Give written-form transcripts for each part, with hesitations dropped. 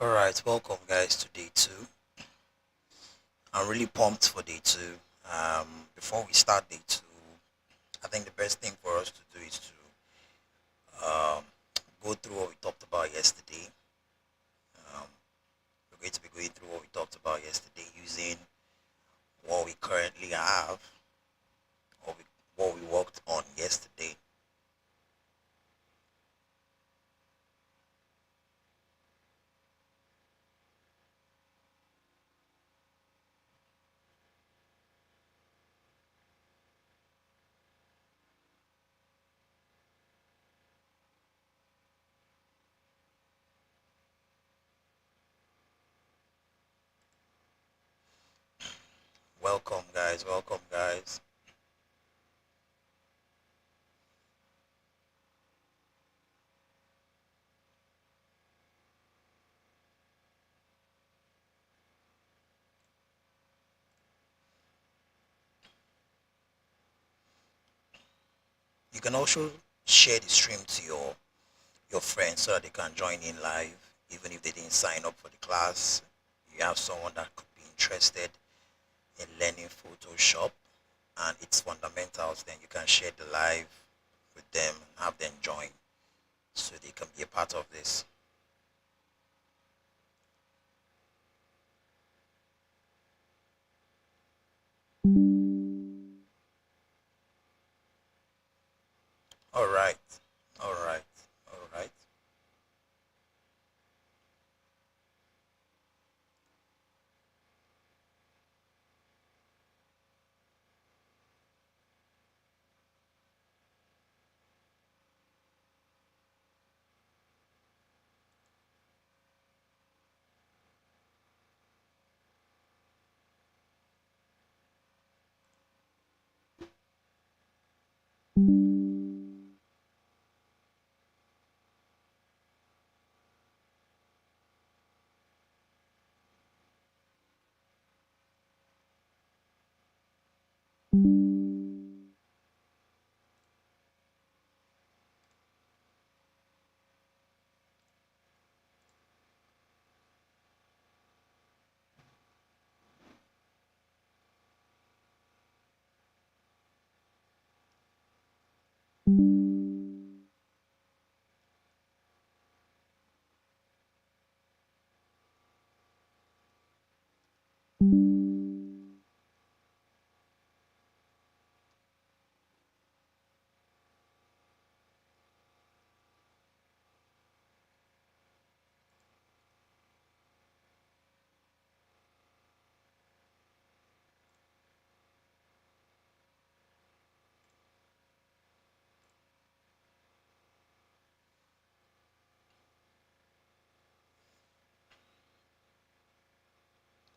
Alright, welcome guys to day two. I'm really pumped for day two. Before we start day two, I think the best thing for us to do is to go through what we talked about yesterday. Um, we're going to be going through what we talked about yesterday using what we currently have or what we worked on yesterday. Welcome guys, welcome guys. You can also share the stream to your friends so that they can join in live even if they didn't sign up for the class. You have someone that could be interested in learning Photoshop and its fundamentals, then you can share the live with them and have them join so they can be a part of this. All right, all right, all right.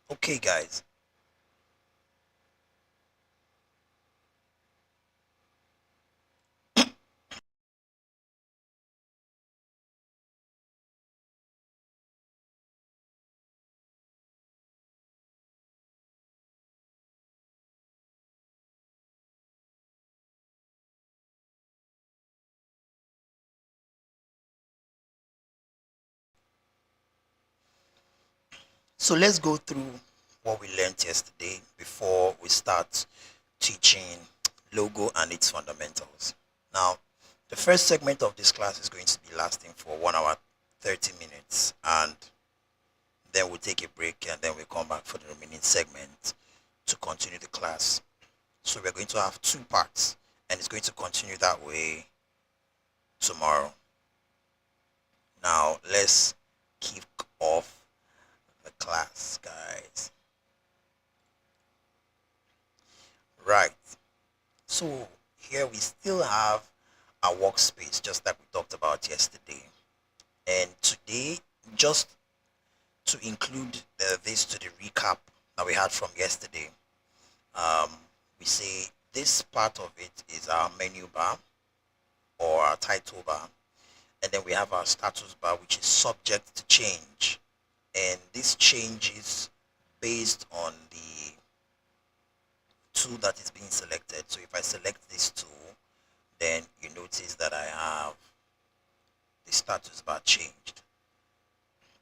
Okay, guys. So let's go through what we learned yesterday before we start teaching logo and its fundamentals. Now, the first segment of this class is going to be lasting for 1 hour 30 minutes, and then we'll take a break and then we'll come back for the remaining segment to continue the class. So we're going to have two parts and it's going to continue that way tomorrow. Now let's kick off the class, guys. Right. So here we still have our workspace just like we talked about yesterday. And today, just to include this to the recap that we had from yesterday, um, we say this part of it is our menu bar or our title bar, and then we have our status bar which is subject to change, and this changes based on the tool that is being selected. So if I select this tool, then you notice that I have the status bar changed.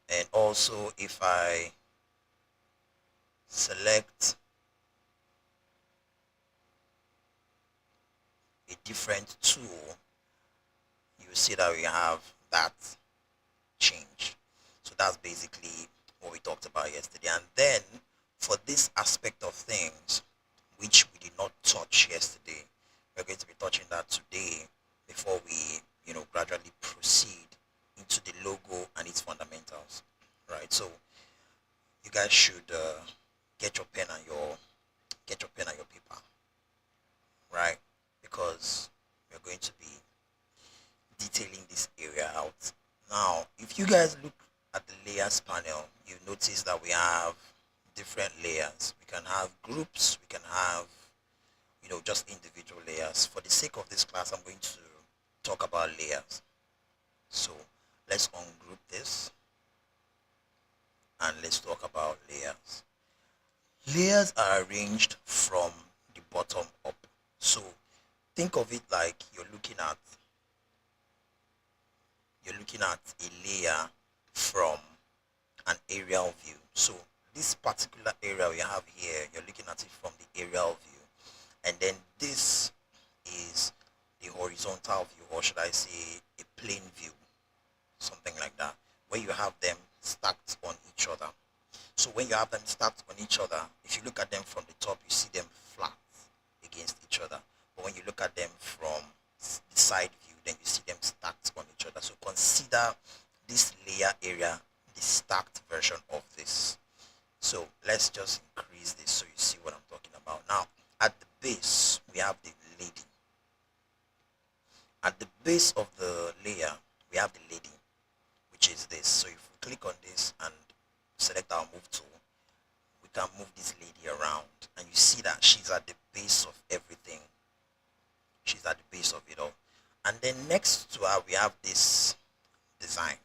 And also if I select a different tool, you will see that we have that change. So that's basically what we talked about yesterday. And then for this aspect of things, which we did not touch yesterday, we're going to be touching that today before we, gradually proceed into the logo and its fundamentals. Right. So you guys should get your pen and your paper, right? Because we're going to be detailing this area out. Now, if you guys look at the layers panel, you notice that we have different layers. We can have groups, we can have, just individual layers. For the sake of this class, I'm going to talk about layers. So let's ungroup this and let's talk about layers. Layers are arranged from the bottom up. So think of it like you're looking at a layer from an aerial view. So this particular area we have here, you're looking at it from the aerial view. And then this is the horizontal view, or should I say a plane view, something like that, where you have them stacked on each other. So when you have them stacked on each other, if you look at them from the top, you see them flat against each other. But when you look at them from the side view, then you see them stacked on each other. So consider this layer area the stacked version of this. So let's just increase this so you see what I'm talking about. Now, at the base, we have the leading. At the base of the layer, we have the leading, which is this. So if we click on this and select our move tool, we can move this lady around, and you see that she's at the base of everything. She's at the base of it all. And then next to her, we have this design.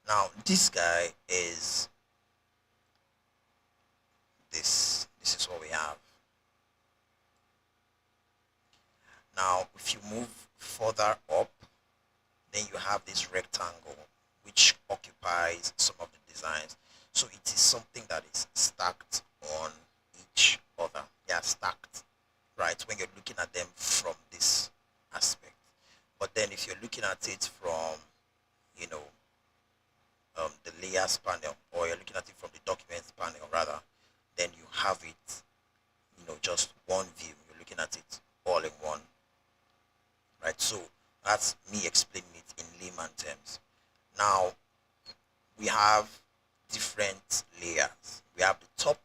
Now, this guy is this. This is what we have. Now, if you move further up, then you have this rectangle, which occupies some of the designs. So it is something that is stacked on each other. They are stacked, right? When you're looking at them from this aspect. But then if you're looking at it from, you know, the layers panel, or you're looking at it from the documents panel rather, then you have it, just one view. You're looking at it all in one, right? So that's me explaining it in layman terms. Now we have different layers. We have the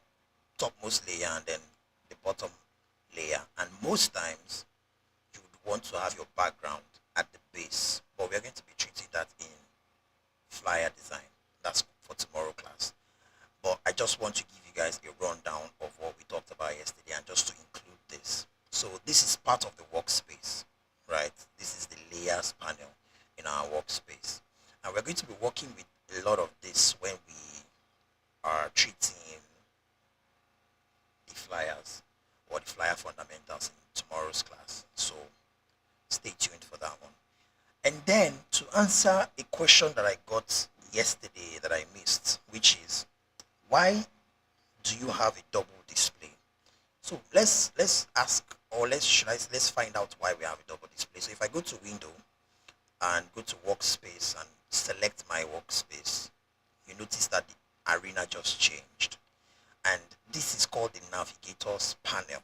topmost layer and then the bottom layer. And most times you would want to have your background at the base, but we're going to be treating that in flyer design. That's for tomorrow class. But I just want to give you guys a rundown of what we talked about yesterday and just to include this. So this is part of the workspace, right? This is the layers panel in our workspace. And we're going to be working with a lot of this when we are treating the flyers or the flyer fundamentals in tomorrow's class. So stay tuned for that one. And then to answer a question that I got yesterday that I missed, which is why do you have a double display? So let's ask, or let's find out why we have a double display. So if I go to window and go to workspace and select my workspace, you notice that the arena just changed. And this is called the navigators panel.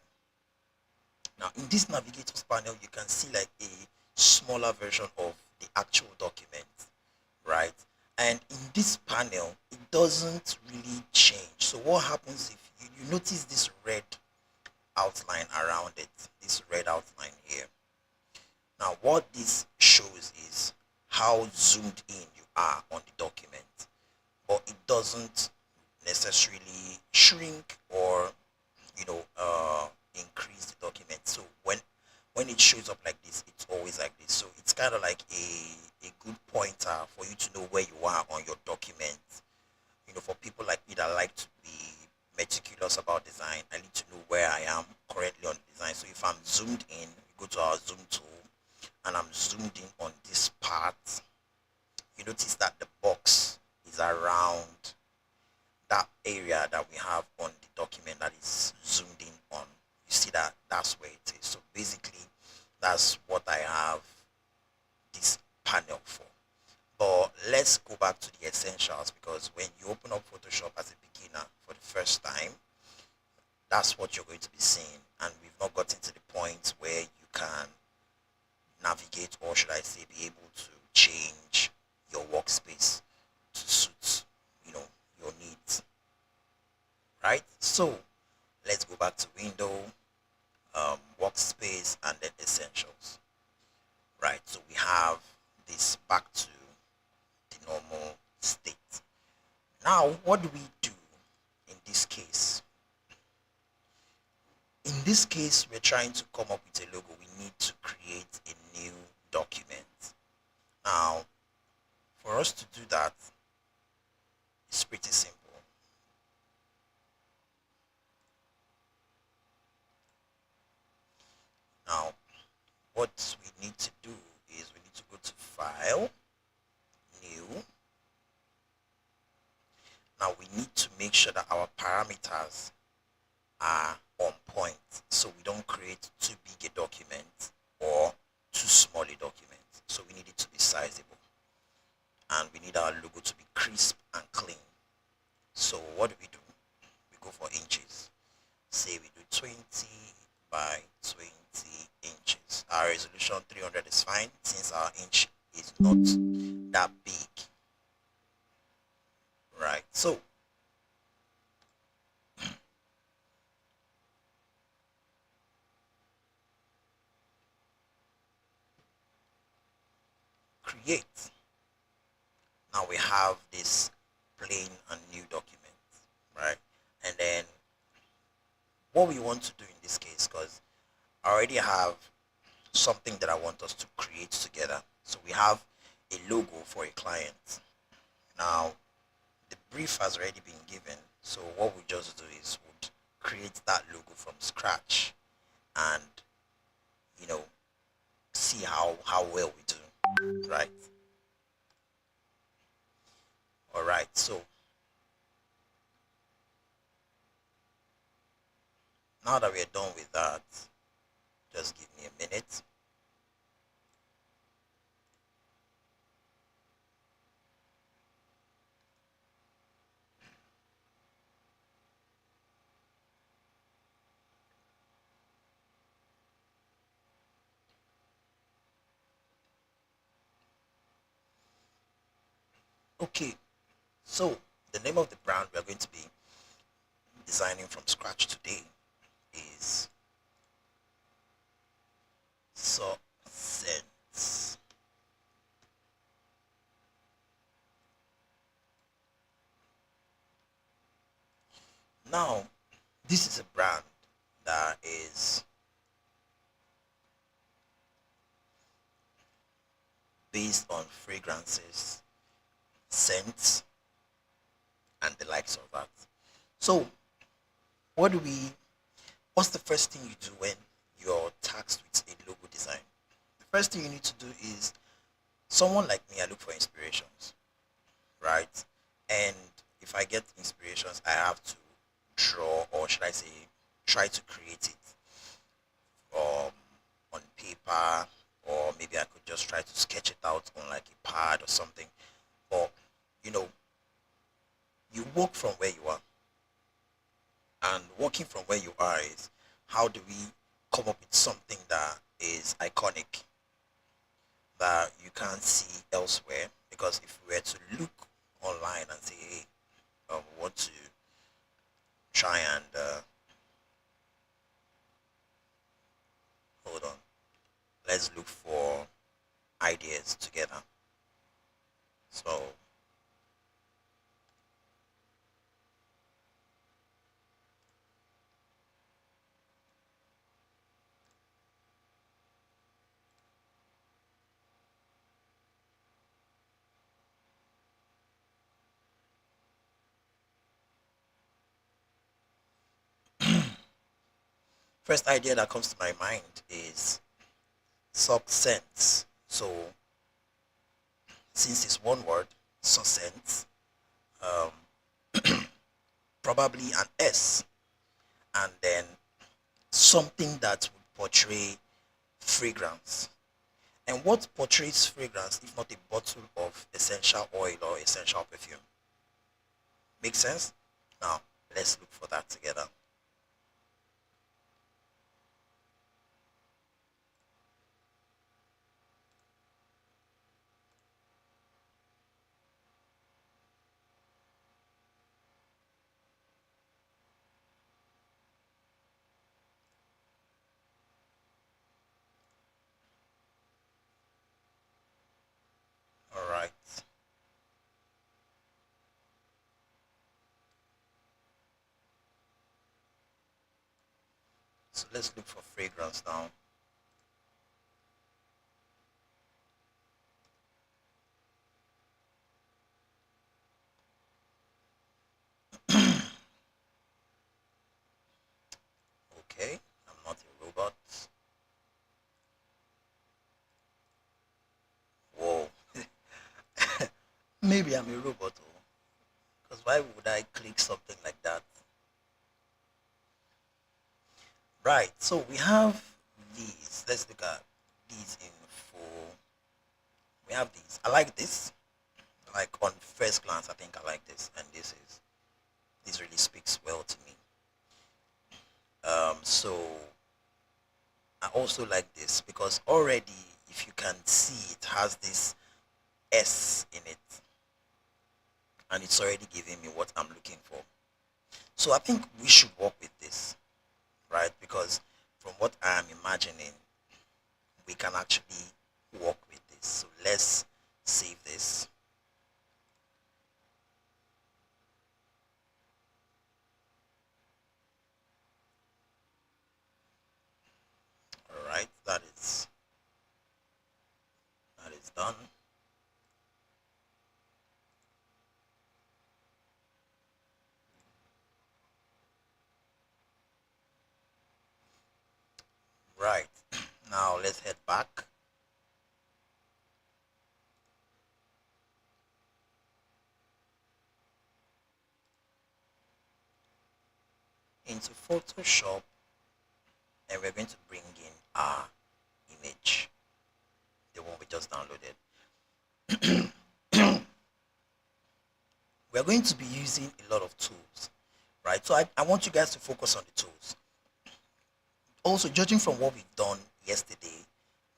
Now in this navigators panel, you can see like a smaller version of the actual document, right? And in this panel, it doesn't really change. So what happens if you notice this red outline around it, this red outline here. Now what this shows is how zoomed in you are on the document, but it doesn't necessarily shrink or increase the document. So when it shows up like this, it's always like this. So it's kind of like a good pointer for you to know where you are on your document. For people like me that like to be meticulous about design, I need to know where I am currently on the design. So if I'm zoomed in, we go to our zoom tool, and I'm zoomed in on this part, you notice that the box is around that area that we have on the document that is zoomed in on. You see that that's where it is. So basically, that's what I have this panel for. But let's go back to the essentials, because when you open up Photoshop as a beginner for the first time, that's what you're going to be seeing. And we've not gotten to the point where you can navigate, or should I say be able to change your workspace to suit, you know, your needs, right? So let's go back to window, workspace, and then essentials, right? So we have this back to the normal state. Now what do we do in this case? In this case, we're trying to come up with a logo. We need to create a new document. Now, for us to do that, it's pretty simple. Now, what we need to do is we need to go to File, New. Now, we need to make sure that our parameters are on point, so we don't create too big a document or too small a document. So we need it to be sizable, and we need our logo to be crisp and clean. So what do? We go for inches. Say we do 20 by 20 inches. Our resolution 300 is fine, since our inch is not that big, right? So create. Now we have this plain and new document, right? And then what we want to do in this case, because I already have something that I want us to create together. So we have a logo for a client. Now the brief has already been given, so what we just do is would create that logo from scratch, and you know, see how well we do, right? All right, so now that we're done with that, just give me a minute. Okay, so the name of the brand we are going to be designing from scratch today is Sense. Now, this is a brand that is based on fragrances, scents, and the likes of that. So, what do we? What's the first thing you do when you're tasked with a logo design? The first thing you need to do is, someone like me, I look for inspirations, right? And if I get inspirations, I have to draw, or should I say, try to create it um, on paper, or maybe I could just try to sketch it out on like a pad or something. Or, you know, you work from where you are, and working from where you are is, how do we come up with something that is iconic, that you can't see elsewhere? Because if we were to look online and say, hey, we want to try and hold on, let's look for ideas together. So first idea that comes to my mind is success. So since it's one word, succinct, um, probably an S, and then something that would portray fragrance. And what portrays fragrance if not a bottle of essential oil or essential perfume? Make sense? Now, let's look for that together. All right. So let's look for fragrance now. Okay, I'm not a robot. Whoa. Maybe I'm a robot, because why would I click something like that? Right, so we have these. Let's look at these in full. We have these. I like this. Like on first glance, I think I like this, and this really speaks well to me. So I also like this because already, if you can see, it has this S in it, and it's already giving me what I'm looking for. So I think we should work with this, right? Because from what I am imagining, we can actually work with this. So let's save this. All right, that is done. Right. Now let's head back into Photoshop, and we're going to bring in our image, the one we just downloaded. We're going to be using a lot of tools, right? So I want you guys to focus on the tools. Also, judging from what we've done yesterday,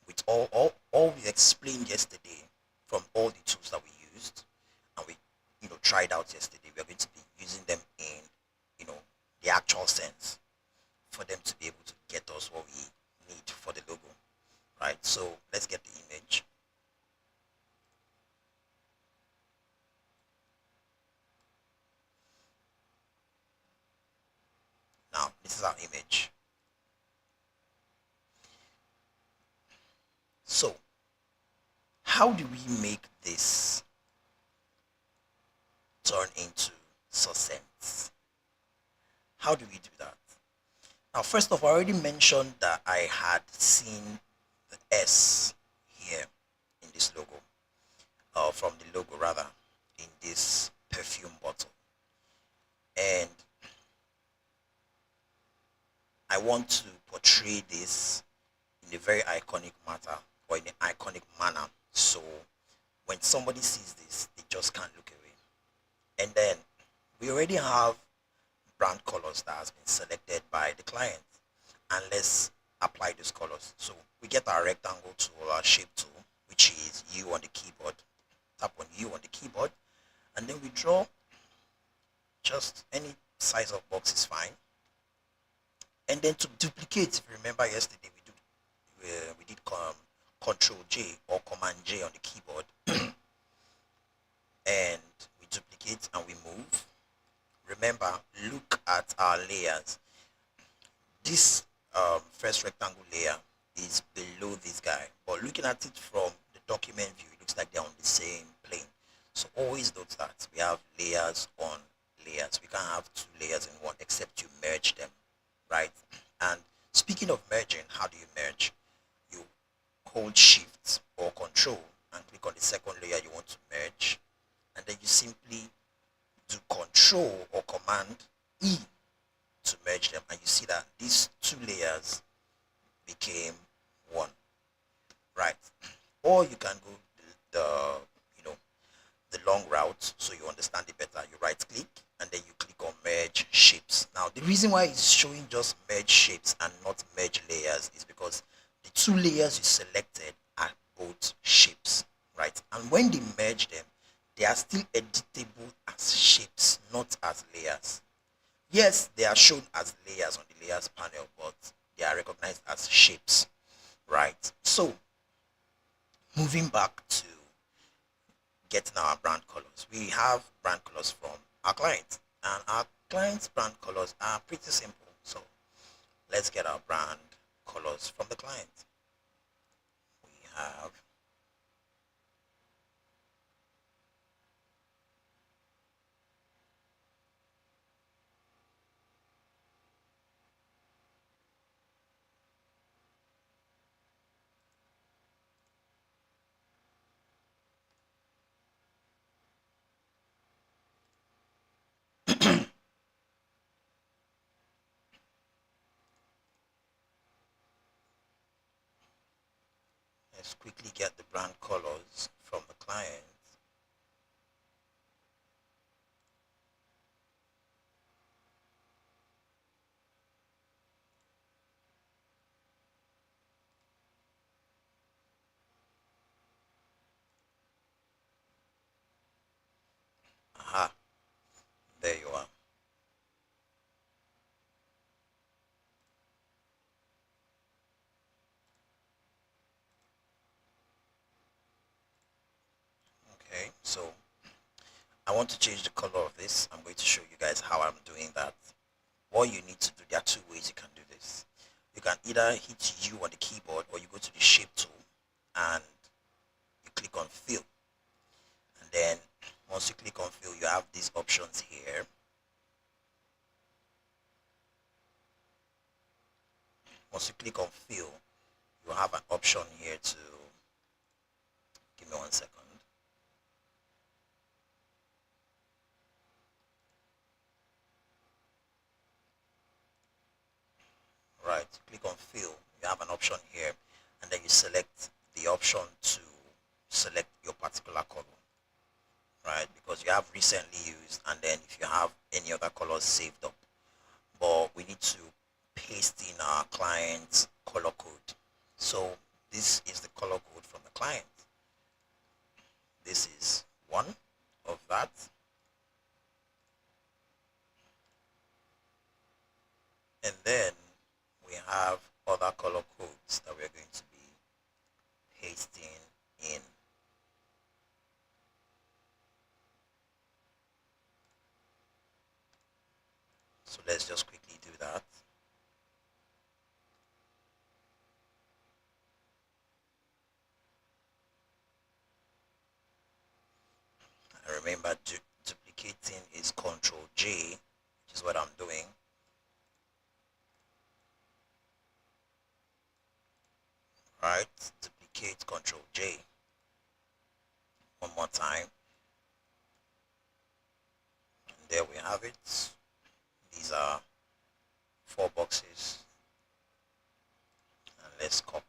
with all we explained yesterday, from all the tools that we used and we tried out yesterday, we're going to be using them in you know the actual sense for them to be able to get us what we need for the logo, right? So let's get the image. Now this is our image. So how do we make this turn into succinct? How do we do that? Now, first off, I already mentioned that I had seen the S here in this logo, from the logo rather, in this perfume bottle. And I want to portray this in a very iconic matter, or in an iconic manner. So when somebody sees this, they just can't look away. And then we already have brand colors that has been selected by the client, and let's apply those colors. So we get our rectangle tool, our shape tool, which is U on the keyboard. Tap on U on the keyboard, and then we draw just any size of box is fine. And then to duplicate, if you remember yesterday, we did Control J or Command J on the keyboard, and we duplicate and we move. Remember, look at our layers. This first rectangle layer is below this guy, but looking at it from the document view, it looks like they're on the same plane. So always note that we have layers on layers. We can't have two layers in one except you merge them, right? And speaking of merging, how do you merge? You hold shift or control and click on the second layer you want to merge, and then you simply do Control or Command E to merge them, and you see that these two layers became one, right? Or you can go the you know the long route so you understand it better. You right click and then you click on merge shapes. Now the reason why it's showing just merge shapes and not merge layers is because the two layers you selected are both shapes, right? And when they merge them, they are still editable as shapes, not as layers. Yes, they are shown as layers on the layers panel, but they are recognized as shapes, right? So moving back to getting our brand colors, we have brand colors from our clients, and our clients' brand colors are pretty simple. So let's get our brand colors from the client. We have let's quickly get the brand colors from the client. Aha, there you are. Okay, so I want to change the color of this. I'm going to show you guys how I'm doing that. What you need to do, there are two ways you can do this. You can either hit U on the keyboard, or you go to the shape tool and you click on fill. And then once you click on fill, you have these options here. Once you click on fill, you have an option here to, give me 1 second. Right, click on fill, you have an option here, and then you select the option to select your particular color, right? Because you have recently used, and then if you have any other colors saved up, but we need to paste in our client's color code. So this is the color code from the client. This is one of that. And then we have other color codes that we're going to be pasting in. So let's just quickly do that. And remember, duplicating is Control J, which is what I'm doing. Right, duplicate, Control J. One more time. And there we have it. These are 4 boxes. And let's copy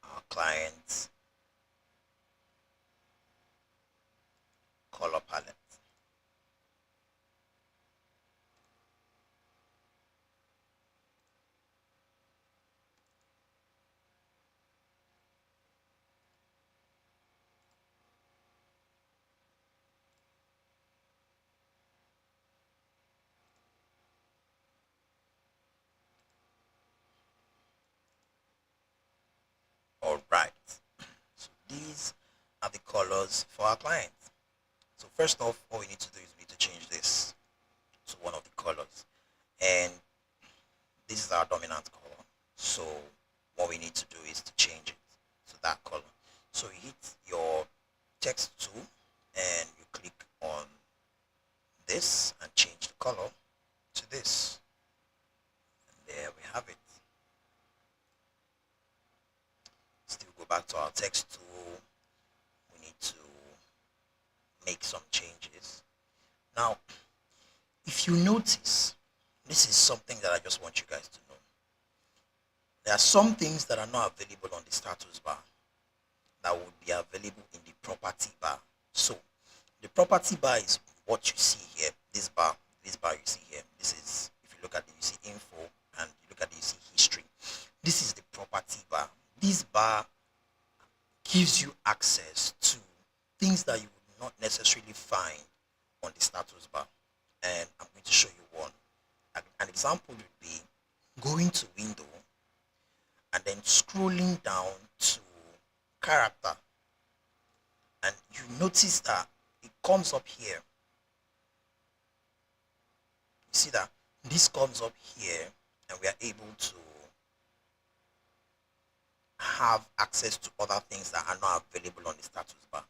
our client's color palette. All right. So these are the colors for our client. So first off, what we need to do is we need to change this to one of the colors. And this is our dominant color. So what we need to do is to change it to that color. So you hit your text tool and you click on this and change the color to this. And there we have it. Still go back to our text tool, make some changes. Now, if you notice, this is something that I just want you guys to know. There are some things that are not available on the status bar that would be available in the property bar. So, the property bar is what you see here. This bar you see here. This is, if you look at it, you see info, and you look at it, you see history. This is the property bar. This bar gives you access to things that you would not necessarily find on the status bar. And I'm going to show you one. An example would be going to window and then scrolling down to character, and you notice that it comes up here. You see that this comes up here, and we are able to have access to other things that are not available on the status bar.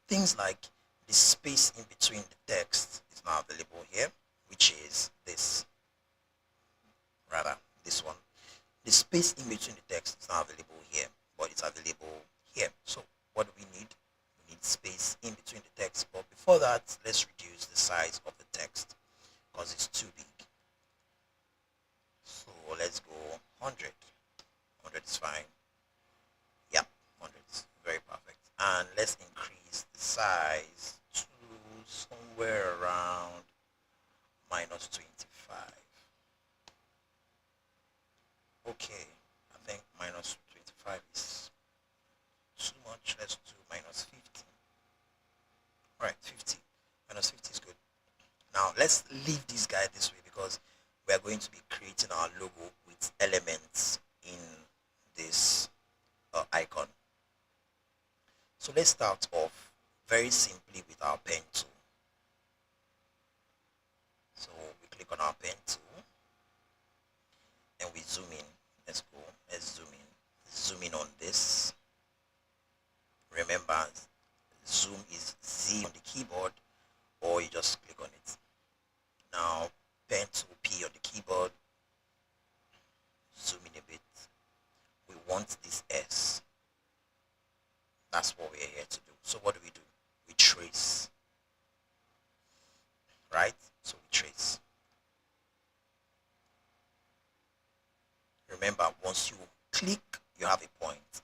Things like the space in between the text is not available here, which is this, rather this one. The space in between the text is not available here, but it's available here. So what do we need? We need space in between the text, but before that, let's reduce the size of the text because it's too big. So let's go 100. 100 is fine. Yeah, 100 is very perfect. And let's increase the size to somewhere around minus 25. Okay, I think minus 25 is too much. Let's do minus 50. Alright, 50. Minus 50 is good. Now let's leave this guy this way because we are going to be creating our logo with elements in this icon. So let's start off very simply with our pen tool. So we click on our pen tool and we zoom in. Let's go. Let's zoom in. Zoom in on this. Remember, zoom is Z on the keyboard, or you just click on it. Now, pen tool P on the keyboard. Zoom in a bit. We want this S. That's what we're here to do. So what do? We trace. Right? So we trace. Remember, once you click, you have a point.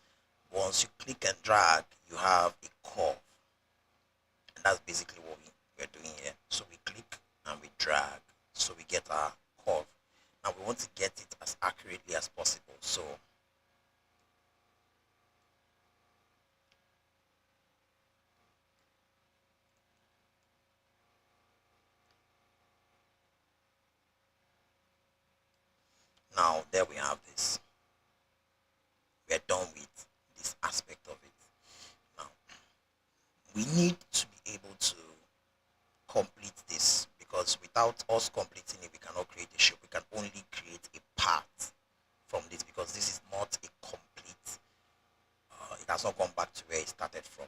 Once you click and drag, you have a curve. And that's basically what we're doing here. So we click and we drag, so we get our curve. Now we want to get it as accurately as possible. So now there we have this. We're done with this aspect of it. Now we need to be able to complete this, because without us completing it, we cannot create a shape. We can only create a part from this, because this is not a complete, it has not gone back to where it started from.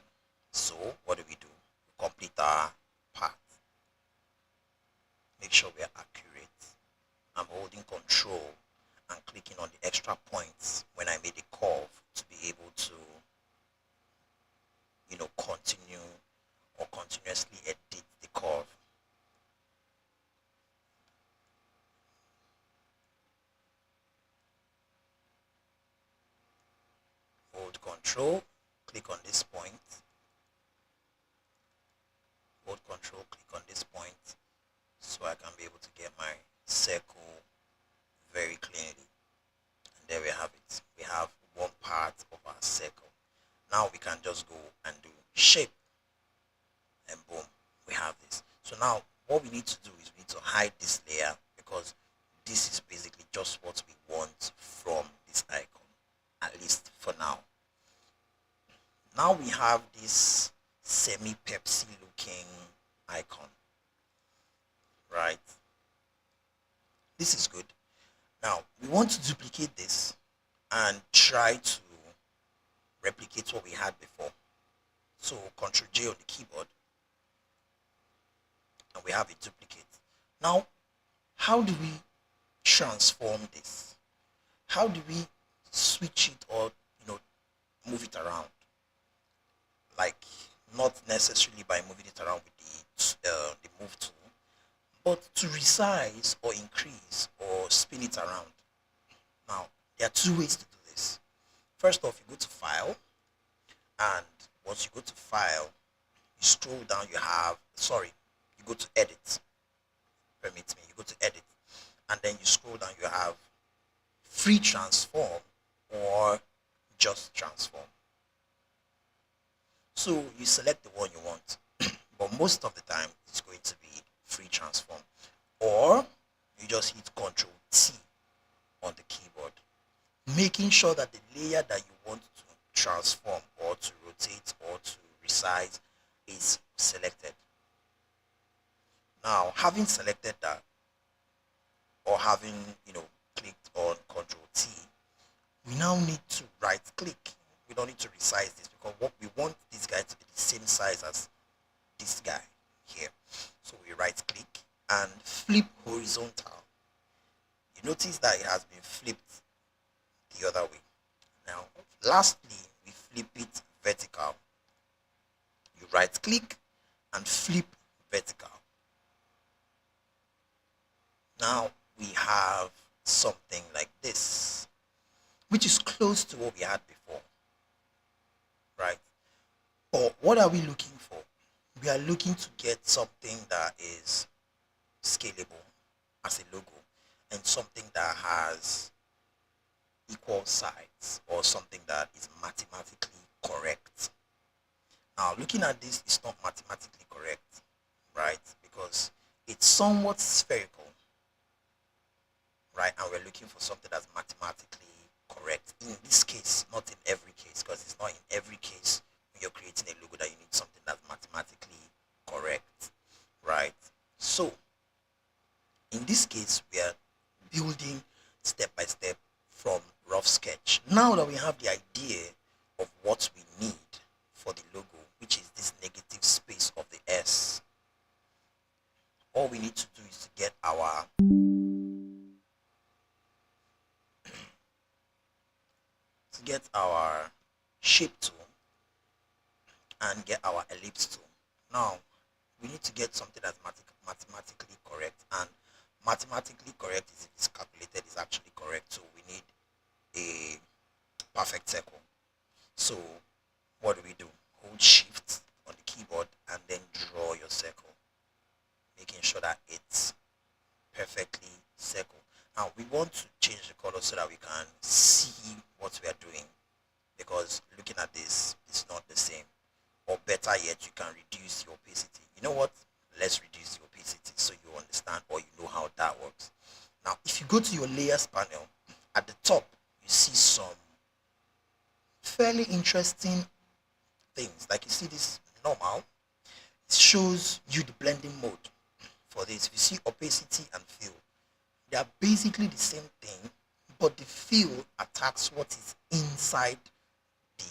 So what do? We complete our part. Make sure we are accurate. I'm holding control and clicking on the extra points when I made a curve to be able to, continue or continuously edit the curve. Hold control, click on this point. Hold control, click on this point, so I can be able to get my circle very clearly. And there we have it. We have one part of our circle. Now we can just go and do shape, and boom, we have this. So now what we need to do is we need to hide this layer, because this is basically just what we want from this icon, at least for now. Now we have this semi-Pepsi looking icon, right? This is good. Now we want to duplicate this and try to replicate what we had before. So Ctrl J on the keyboard, and we have a duplicate. Now, how do we transform this? How do we switch it, or move it around? Like not necessarily by moving it around with the move tool, but to resize or increase or spin it around. Now, there are two ways to do this. First off, you go to File, and once you go to File, you scroll down, you go to Edit. Permit me, you go to Edit, and then you scroll down, you have Free Transform or Just Transform. So you select the one you want, but most of the time it's going to be Free Transform, or you just hit Control T on the keyboard, making sure that the layer that you want to transform or to rotate or to resize is selected. Now, having selected that, or having clicked on Control T, we now need to right click. We don't need to resize this because what we want this guy to be the same size as this guy here. So we right click and flip horizontal. You notice that it has been flipped the other way. Now, lastly, we flip it vertical. You right click and flip vertical. Now we have something like this, which is close to what we had before, right? But what are we looking for? We are looking to get something that is scalable as a logo and something that has equal sides or something that is mathematically correct. Now, looking at this, it's not mathematically correct, right? Because it's somewhat spherical, right? And we're looking for something that's mathematically correct. In this case, not in every case, because it's not in every case when you're creating a logo that you need something that's mathematically correct, right? So, in this case, we are building step by step from rough sketch. Now that we have the idea of what we need for the logo, which is this negative space of the S, all we need to do is to get our shape tool and get our ellipse tool. Now we need to get something that's mathematically correct, and mathematically correct is if it's calculated is actually correct. So we need a perfect circle. So what do? Hold Shift on the keyboard and then draw your circle, making sure that it's perfectly circled. Now we want to change the color so that we can see what we are doing, because looking at this is not the same. Or better yet, you can reduce the opacity. You know what? Let's reduce the opacity so you understand or you know how that works. Now, if you go to your layers panel, at the top, you see some fairly interesting things. Like you see this normal, it shows you the blending mode for this. If you see opacity and fill, they are basically the same thing, but the fill attacks what is inside the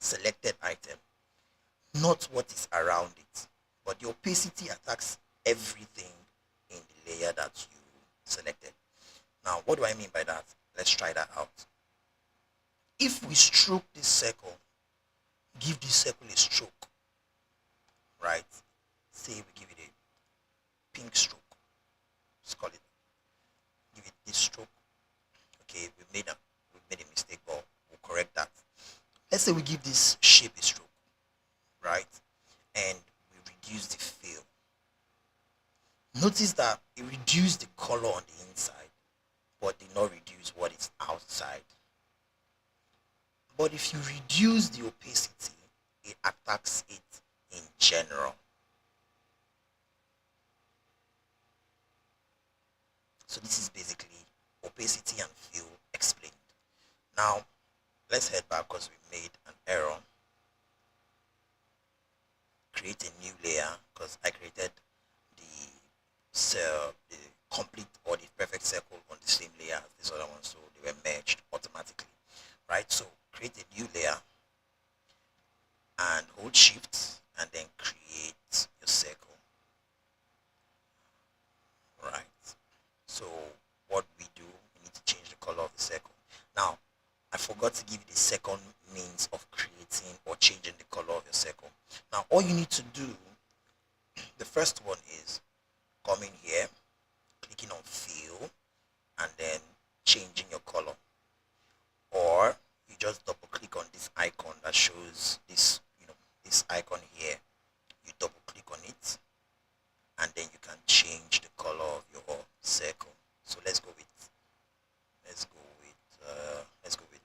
selected item, not what is around it. But the opacity attacks everything in the layer that you selected. Now, what do I mean by that? Let's try that out. If we stroke this circle, give this circle a stroke, right? Say we give it a pink stroke. Let's call it. Give it this stroke. Okay, we made a mistake, but we'll correct that. Let's say we give this shape a stroke, right? And we reduce the fill. Notice that it reduced the color on the inside, but did not reduce what is outside. But if you reduce the opacity, it attacks it in general. So this is basically opacity and fill explained. Now, let's head back because we made an error. Create a new layer because I created the complete or the perfect circle on the same layer as this other one, so they were merged automatically, right? So create a new layer and hold Shift and then create your circle, right? So what we do, we need to change the color of the circle. Now, I forgot to give you the second means of creating or changing the color of your circle. Now all you need to do, the first one is coming here, clicking on fill, and then changing your color. Or you just double click on this icon that shows this, this icon here. You double click on it, and then you can change the color of your circle. So let's go with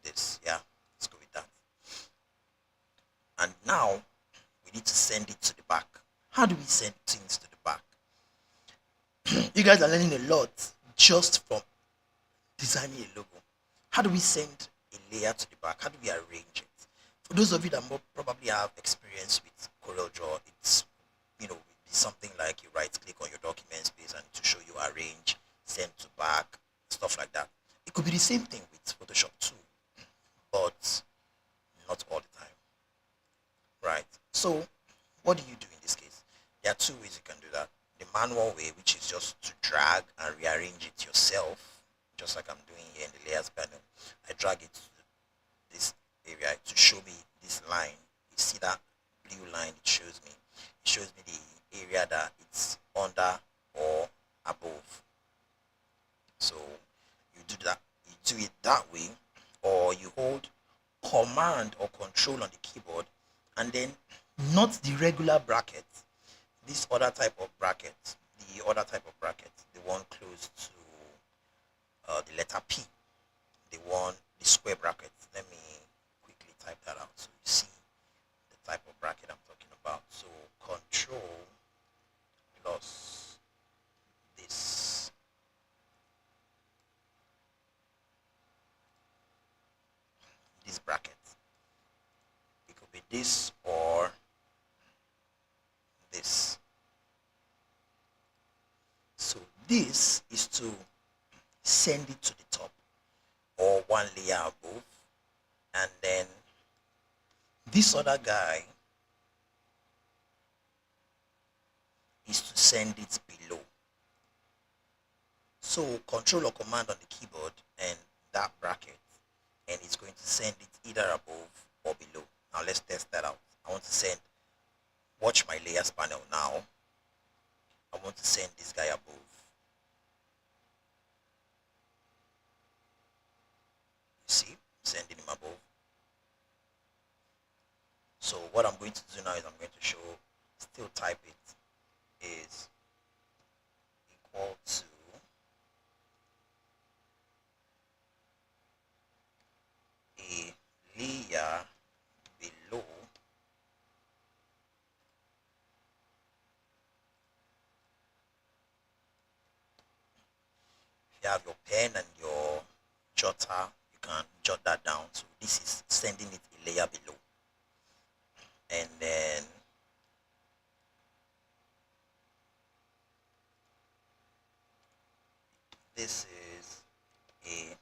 this. Yeah, let's go with that. And now we need to send it to the back. How do we send things to the back? You guys are learning a lot just from designing a logo. How do we send a layer to the back? How do we arrange it? For those of you that probably have experience with CorelDRAW, it's would be something like you right click on your document space and to show you arrange, send to back, stuff like that. It could be the same thing with Photoshop too, but not all the time. Right. So what do you do in this case? There are two ways you can do that. The manual way, which is just to drag and rearrange it yourself, just like I'm doing here in the layers panel. I drag it to this area to show me this line. You see that blue line it shows me? It shows me the area that it's under or above. So you do that, you do it that way, or you hold command or control on the keyboard and then not the regular bracket, this other type of bracket, the one close to the letter P, the square bracket. Let me quickly type that out so you see the type of bracket I'm talking about. So control plus this bracket. It could be this or this. So this is to send it to the top or one layer above, and then this other guy is to send it below. So control or command on the keyboard and that bracket, and it's going to send it either above or below. Now let's test that out. I want to send, watch my layers panel now. I want to send this guy above. You see, I'm sending him above. So what I'm going to do now is I'm going to show, still type it, is equal to a layer below you have your pen and your jotter, you can jot that down. So this is sending it a layer below. And then this is a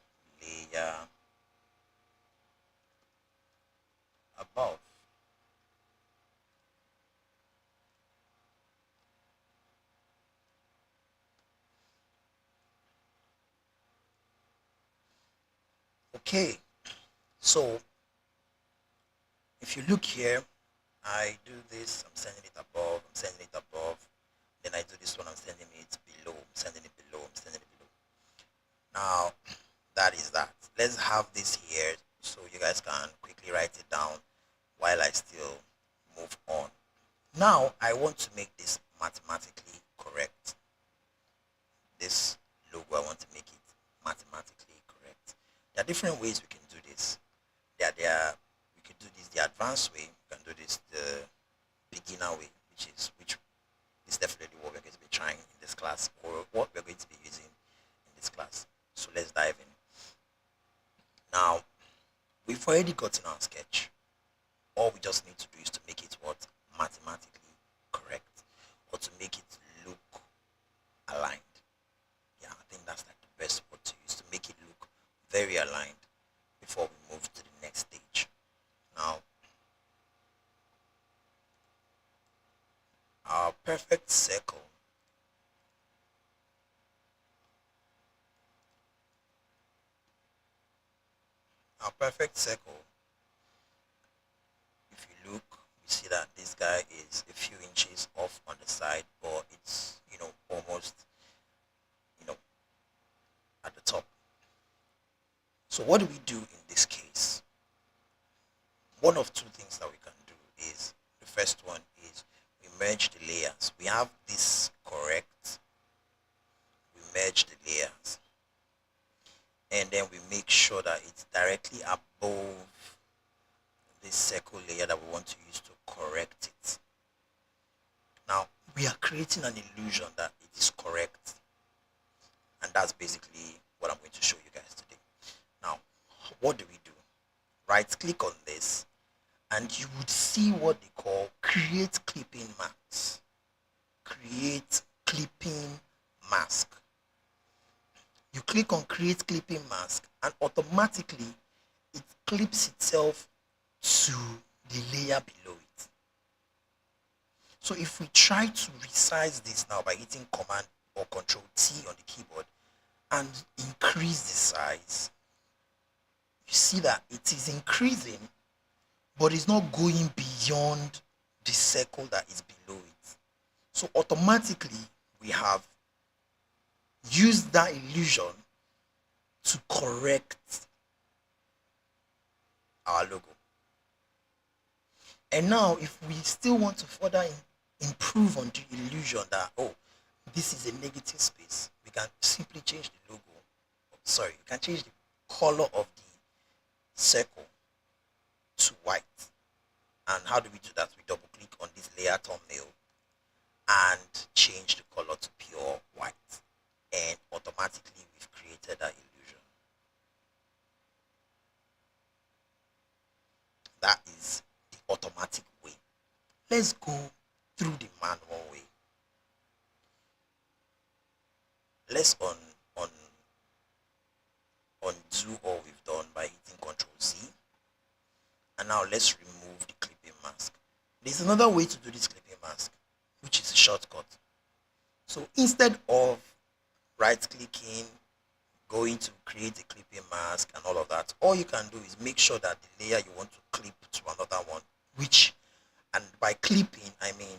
layer above. Okay, so if you look here, I do this, I'm sending it above, I'm sending it above, then I do this one, I'm sending it below, I'm sending it below, I'm sending it below. Now, that is that. Let's have this here so you guys can quickly write it down while I still move on. Now, I want to make this mathematically correct. This logo, I want to make it mathematically correct. There are different ways we can do this. We can do this the advanced way, we can do this the beginner way, which is definitely what we're going to be trying in this class, or what we're going to be using in this class. So let's dive in. Now, we've already gotten our sketch. All we just need to do is to make it what? Mathematically correct, or to make it look aligned. Yeah, I think that's like the best word to use, to make it look very aligned before we move to the next stage. Now, our perfect circle if you this guy is a few inches off on the side, but it's, almost, you know, at the top. So what do we do in this case? One of two things that we can do is, the first one is we merge the layers. We have this correct. We merge the layers. And then we make sure that it's directly above this circle layer that we want to use to correct it. Now, we are creating an illusion that it is correct. And that's basically what I'm going to show you guys today. Now, what do we do? Right click on this and you would see what they call create clipping mask. Create clipping mask. You click on create clipping mask and automatically it clips itself to the layer below it. So if we try to resize this now by hitting Command or Control T on the keyboard and increase the size, you see that it is increasing, but it's not going beyond the circle that is below it. So automatically we have used that illusion to correct our logo. And now if we still want to further improve on the illusion that, oh, this is a negative space, we can simply change the logo. Sorry, you can change the color of the circle to white. And how do we do that? We double click on this layer thumbnail and change the color to pure white. And automatically we've created that illusion. That is the automatic way. Let's go through the manual way. Let's undo all we've done by hitting Ctrl Z. And now let's remove the clipping mask. There's another way to do this clipping mask, which is a shortcut. So instead of right clicking, going to create a clipping mask and all of that, all you can do is make sure that the layer you want to clip to another one, and by clipping I mean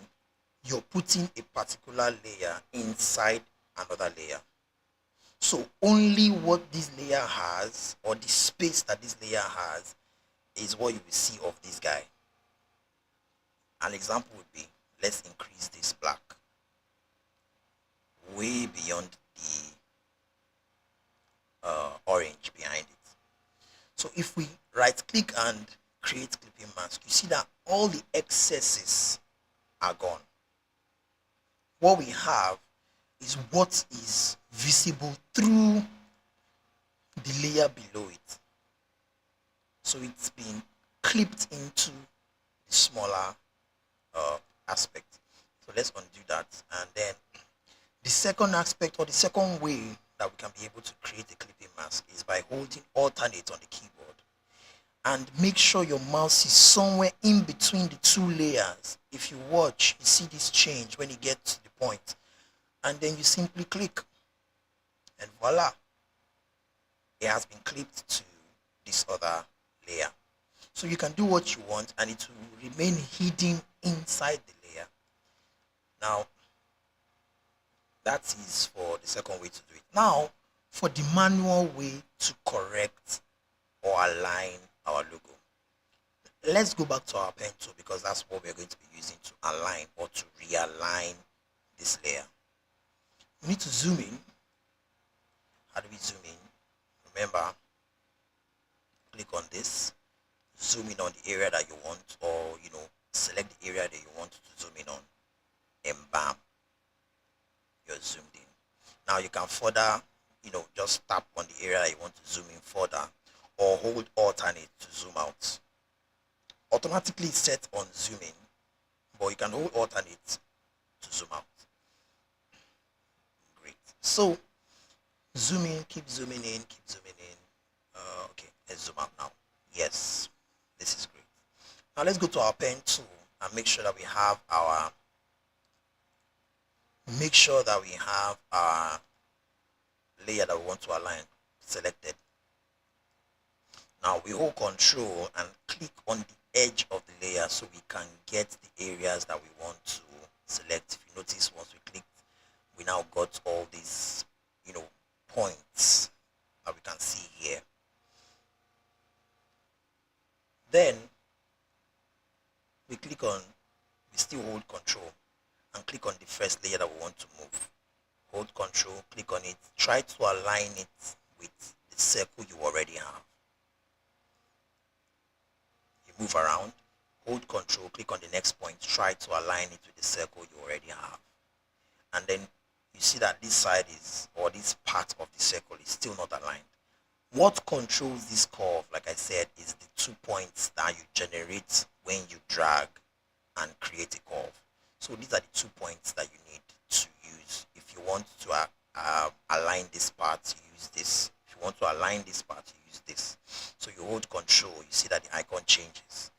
you're putting a particular layer inside another layer. So only what this layer has, or the space that this layer has, is what you will see of this guy. An example would be, let's increase this black way beyond the orange behind it. So if we right click and create clipping mask, you see that all the excesses are gone. What we have is what is visible through the layer below it. So it's been clipped into the smaller aspect. So let's undo that. And then the second aspect, or the second way that we can be able to create a clipping mask, is by holding alternate on the keyboard. And make sure your mouse is somewhere in between the two layers. If you watch, you see this change when you get to the point. And then you simply click. And voila. It has been clipped to this other layer. So you can do what you want and it will remain hidden inside the layer. Now, that is for the second way to do it. Now, for the manual way to correct or align our logo. Let's go back to our pen tool, because that's what we're going to be using to align or to realign this layer. We need to zoom in. How do we zoom in? Remember, click on this, zoom in on the area that you want, or select the area that you want to zoom in on, and bam, you're zoomed in. Now you can further, just tap on the area that you want to zoom in further, or hold alternate to zoom out. Automatically set on zoom in, but you can hold alternate to zoom out. Great. So zoom in, keep zooming in, keep zooming in. Okay, let's zoom out now. Yes, this is great. Now let's go to our pen tool and make sure that we have our layer that we want to align selected. Now we hold Control and click on edge of the layer so we can get the areas that we want to select. If you notice, once we click, we now got all these, you know, points that we can see here. Then we click on, we still hold control and click on the first layer that we want to move. Hold control, click on it, try to align it with the circle you already have. You move around, hold control, click on the next point, try to align it with the circle you already have. And then you see that this side is, or this part of the circle is still not aligned. What controls this curve, like I said, is the 2 points that you generate when you drag and create a curve. So these are the 2 points that you need to use. If you want to align this part, you use this. If you want to align this part, you use this. So you hold control, you see that the icon changes.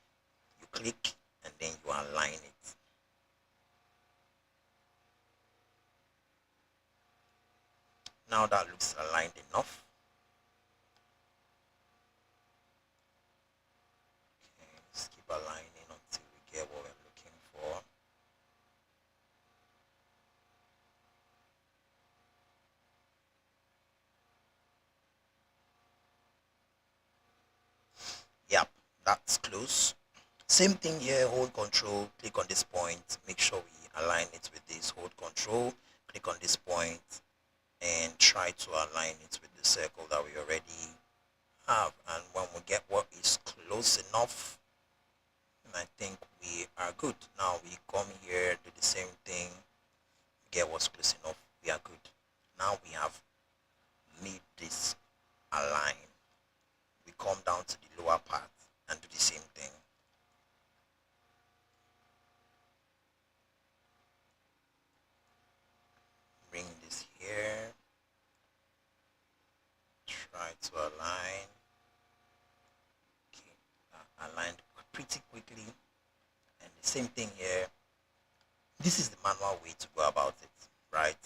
You click and then you align it. Now that looks aligned enough. Let's keep aligning until we get what we're looking for. Yep, that's close. Same thing here, hold control, click on this point, make sure we align it with this, hold control, click on this point, and try to align it with the circle that we already have. And when we get what is close enough, I think we are good. Now we come here, do the same thing, get what's close enough, we are good. Now we have made this align. We come down to the lower part and do the same thing. Bring this here, try to align. Okay, aligned pretty quickly. And the same thing here. This is the manual way to go about it, right?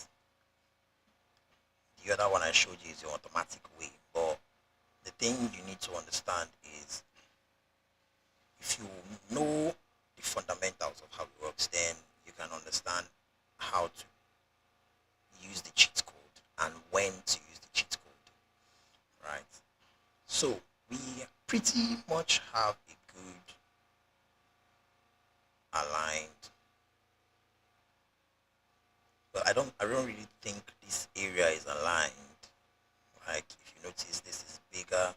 The other one I showed you is the automatic way. But the thing you need to understand is, if you know the fundamentals of how it works, then you can understand how to use the cheat code and when to use the cheat code, right? So we pretty much have a good aligned, but I don't really think this area is aligned. Like, if you notice, this is bigger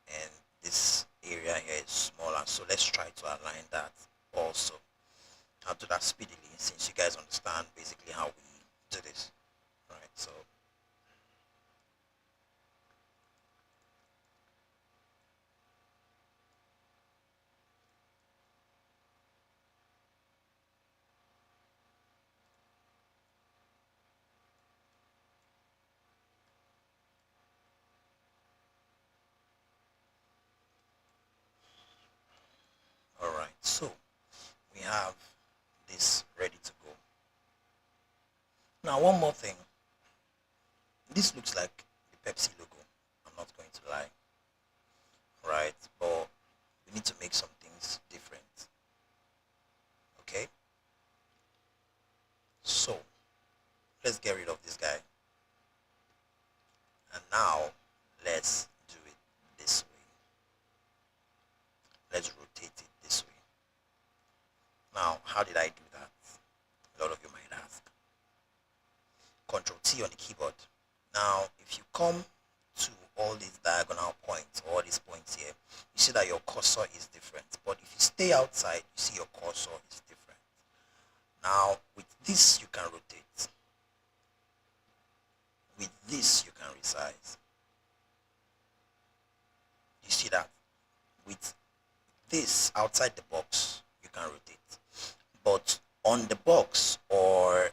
and this area here is smaller, so let's try to align that also. I'll do that speedily since you guys understand basically how we do this, right? So all right, so we have this ready to go. Now, one more thing. This looks like the Pepsi logo. I'm not going to lie, right? But we need to make some things different. Okay? So, let's get rid of this guy. And now, let's do it this way. Let's rotate it this way. Now, how did I do that? A lot of you might ask. Control T on the keyboard. Now, if you come to all these diagonal points, all these points here, you see that your cursor is different. But if you stay outside, you see your cursor is different. Now, with this, you can rotate. With this, you can resize. You see that? With this, outside the box, you can rotate. But on the box, or,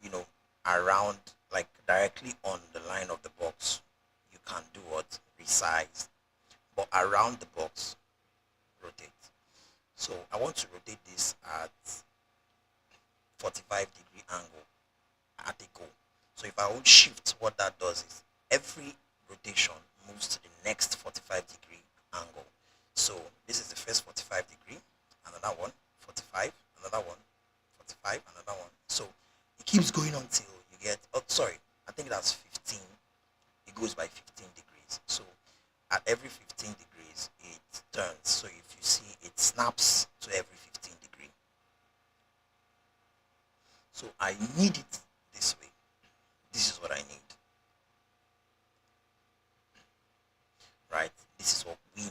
you know, around, like directly on the line of the box, you can do what? Resize. But around the box, rotate. So I want to rotate this at 45-degree angle at a go. So if I hold shift, what that does is every rotation moves to the next 45-degree angle. So this is the first 45 degree. it goes by 15 degrees. So at every 15 degrees, it turns. So if you see, it snaps to every 15 degree. So I need it this way. This is what I need, right? This is what we need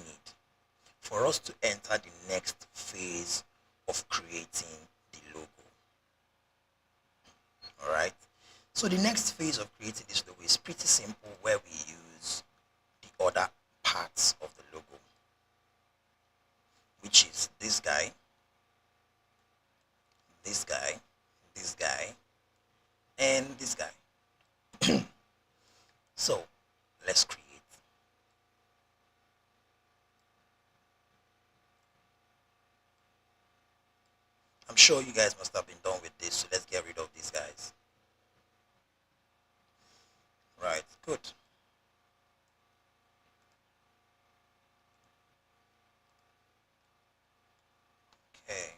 for us to enter the next phase of creating the logo. All right. So the next phase of creating this logo is pretty simple, where we use the other parts of the logo, which is this guy, this guy, this guy, and this guy. So let's create. I'm sure you guys must have been done with this, so let's get rid of these guys. Right, good. Okay.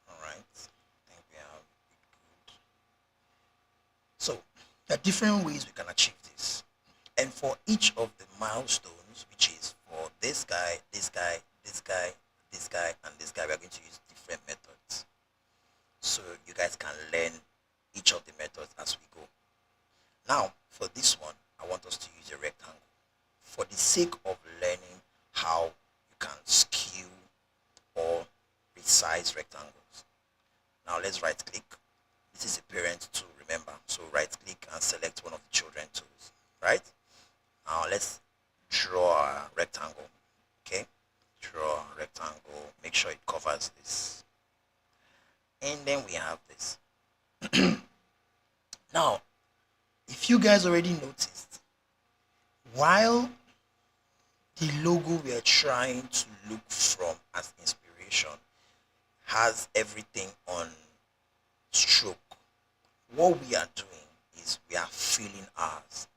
All right. I think we have it good. So there are different ways we can achieve this. And for each of the milestones, which is for this guy, this guy, this guy, this guy, and this guy, we are going to use different methods. So you guys can learn each of the methods as we go. Now, for this one, I want us to use a rectangle. For the sake of learning how you can skew or resize rectangles. Now let's right click. This is a parent tool, remember. So right click and select one of the children tools, right? Now let's draw a rectangle, okay? Draw a rectangle, make sure it covers this. And then we have this. Now, if you guys already noticed, while the logo we are trying to look from as inspiration has everything on stroke, what we are doing is we are filling ours.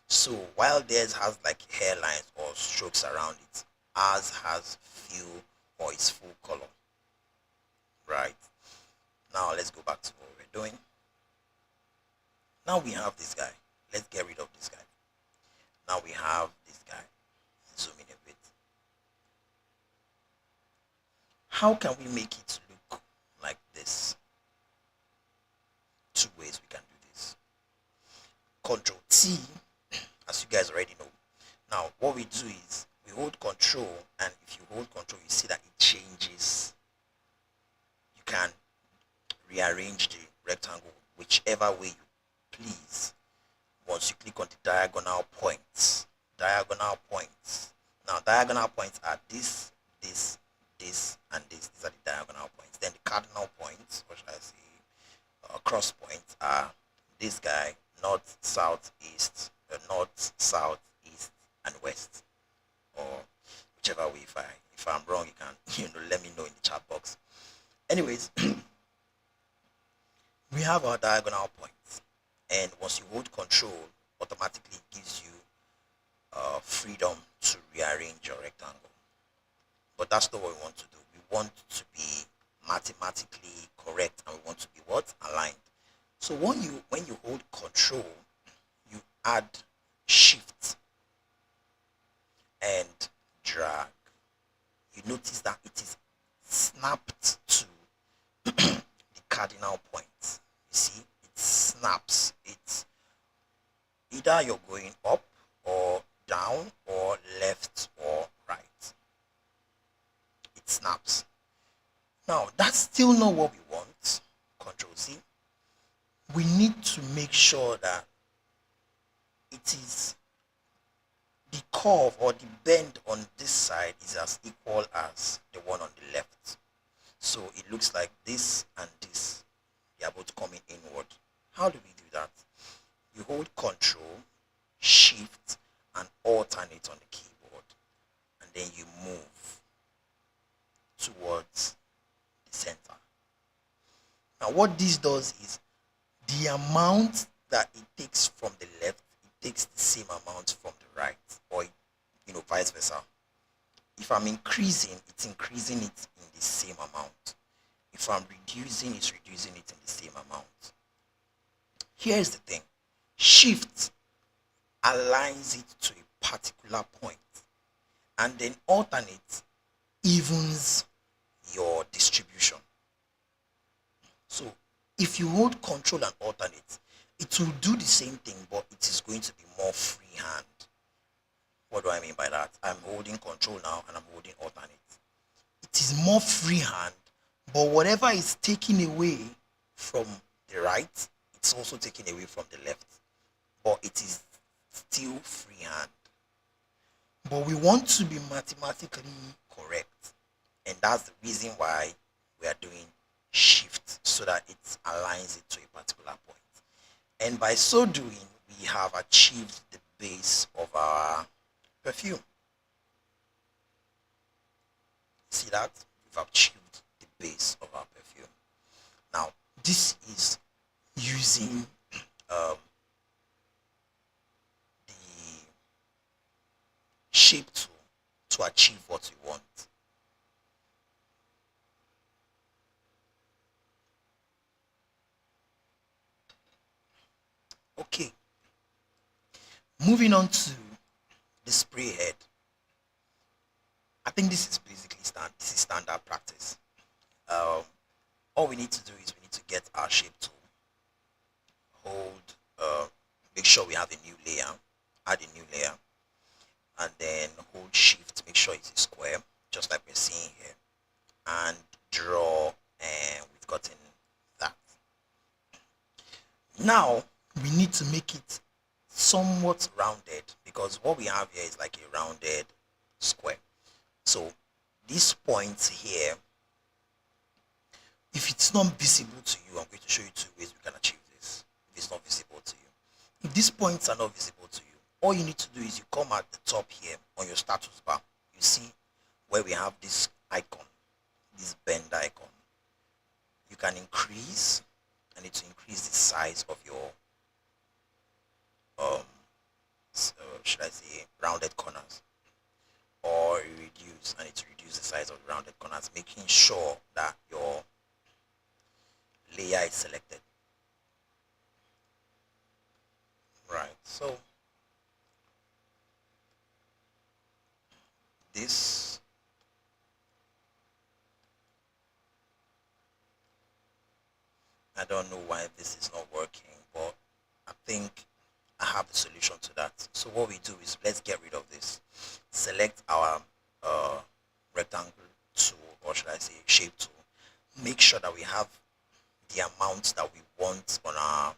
So while theirs has like hairlines or strokes around it, ours has fill or is full color. Right. Now let's go back to what we're doing. Now we have this guy. Let's get rid of this guy. Now we have this guy. Zoom in a bit. How can we make it look like this? Two ways we can do this. Control T, as you guys already know. Now what we do is we hold control, and if you hold control, you see that it changes. You can rearrange the rectangle whichever way you please. Once you click on the diagonal points, now diagonal points are this, this, this, and this. These are the diagonal points. Then the cardinal points, or should I say cross points, are this guy, north, south, east, north, south, east, and west, or whichever way. If I'm wrong, you can let me know in the chat box. Anyways, we have our diagonal points, and once you hold control, automatically gives you freedom to rearrange your rectangle. But that's not what we want to do. We want to be mathematically correct, and we want to be what? Aligned. So when you hold control, you add shift and drag. You notice that it is snapped to the cardinal points. You see, it snaps. It's either you're going up or down or left or right. It snaps. Now that's still not what we want. Control Z. We need to make sure that it is the curve or the bend on this side is as equal as the one on the left. So it looks like this and this, they are both coming inward. How do we do that? You hold control, shift, and alternate on the keyboard, and then you move towards the center. Now what this does is the amount that it takes from the left, it takes the same amount from the right, or vice versa. If I'm increasing, it's increasing it in the same amount. If So I'm reducing it in the same amount. Here's the thing. Shift aligns it to a particular point, and then alternate evens your distribution. So if you hold control and alternate, it will do the same thing, but it is going to be more freehand. What do I mean by that? I'm holding control now and I'm holding alternate. It is more freehand, but whatever is taken away from the right, it's also taken away from the left. But it is still freehand. But we want to be mathematically correct. And that's the reason why we are doing shift, so that it aligns it to a particular point. And by so doing, we have achieved the base of our perfume. See that? We've achieved the base of our perfume. Now, this is using the shape tool to achieve what we want. Okay, moving on to the spray head. I think this is basically standard practice. All we need to do is we need to get our shape tool, hold, make sure we have a new layer, add a new layer, and then hold shift, make sure it's a square, just like we're seeing here, and draw, and we've gotten that. Now we need to make it somewhat rounded, because what we have here is like a rounded square. So this point here, if it's not visible to you, I'm going to show you two ways we can achieve this. If it's not visible to you, if these points are not visible to you, all you need to do is you come at the top here on your status bar. You see where we have this icon, this bend icon. You can increase, and it will increase the size of your should I say rounded corners, or you reduce, and it will reduce the size of the rounded corners, making sure that your layer is selected. Right, so this I don't know why this is not working, but I think I have the solution to that. So what we do is, let's get rid of this. Select our rectangle tool, or should I say shape tool. Make sure that we have the amount that we want on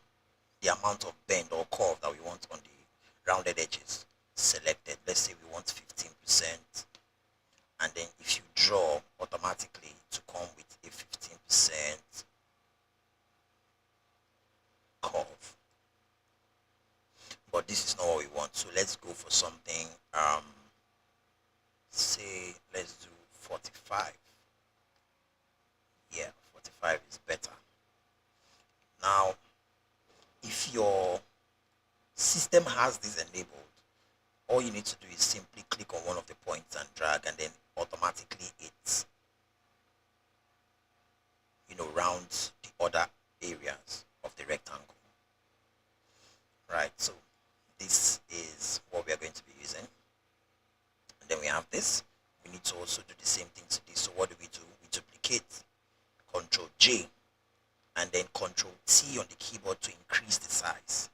the amount of bend or curve that we want on the rounded edges selected. Let's say we want 15%, and then if you draw, automatically to come with a 15% curve. But this is not what we want, so let's go for something, say let's do 45. Yeah, 45 is better. Now if your system has this enabled, all you need to do is simply click on one of the points and drag, and then automatically it rounds the other areas of the rectangle. Right, so this is what we are going to be using. And then we have this. We need to also do the same thing to this. So what do? We duplicate, Control J, and then Control T on the keyboard to increase the size,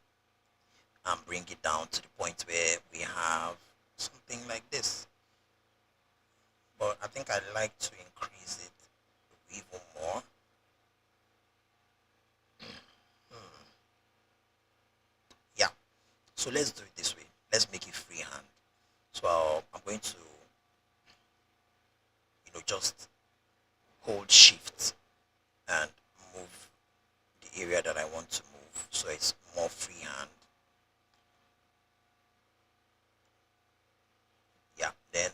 and bring it down to the point where we have something like this. But I think I'd like to increase it even more. Yeah, so let's do it this way. Let's make it freehand. So I'm going to just hold shift and move the area that I want to move, so it's more freehand. Yeah, then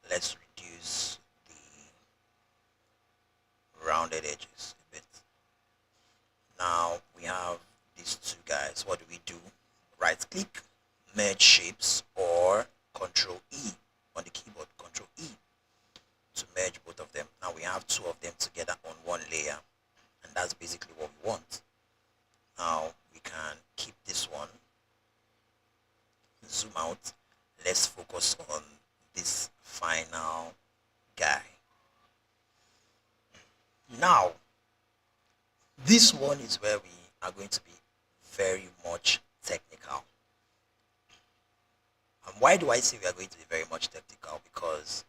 let's reduce the rounded edges a bit. Now we have these two guys. What do? Right click, merge shapes, or Control E on the keyboard, Control E to merge both of them. Now we have two of them together on one layer. This one is where we are going to be very much technical. And why do I say we are going to be very much technical? Because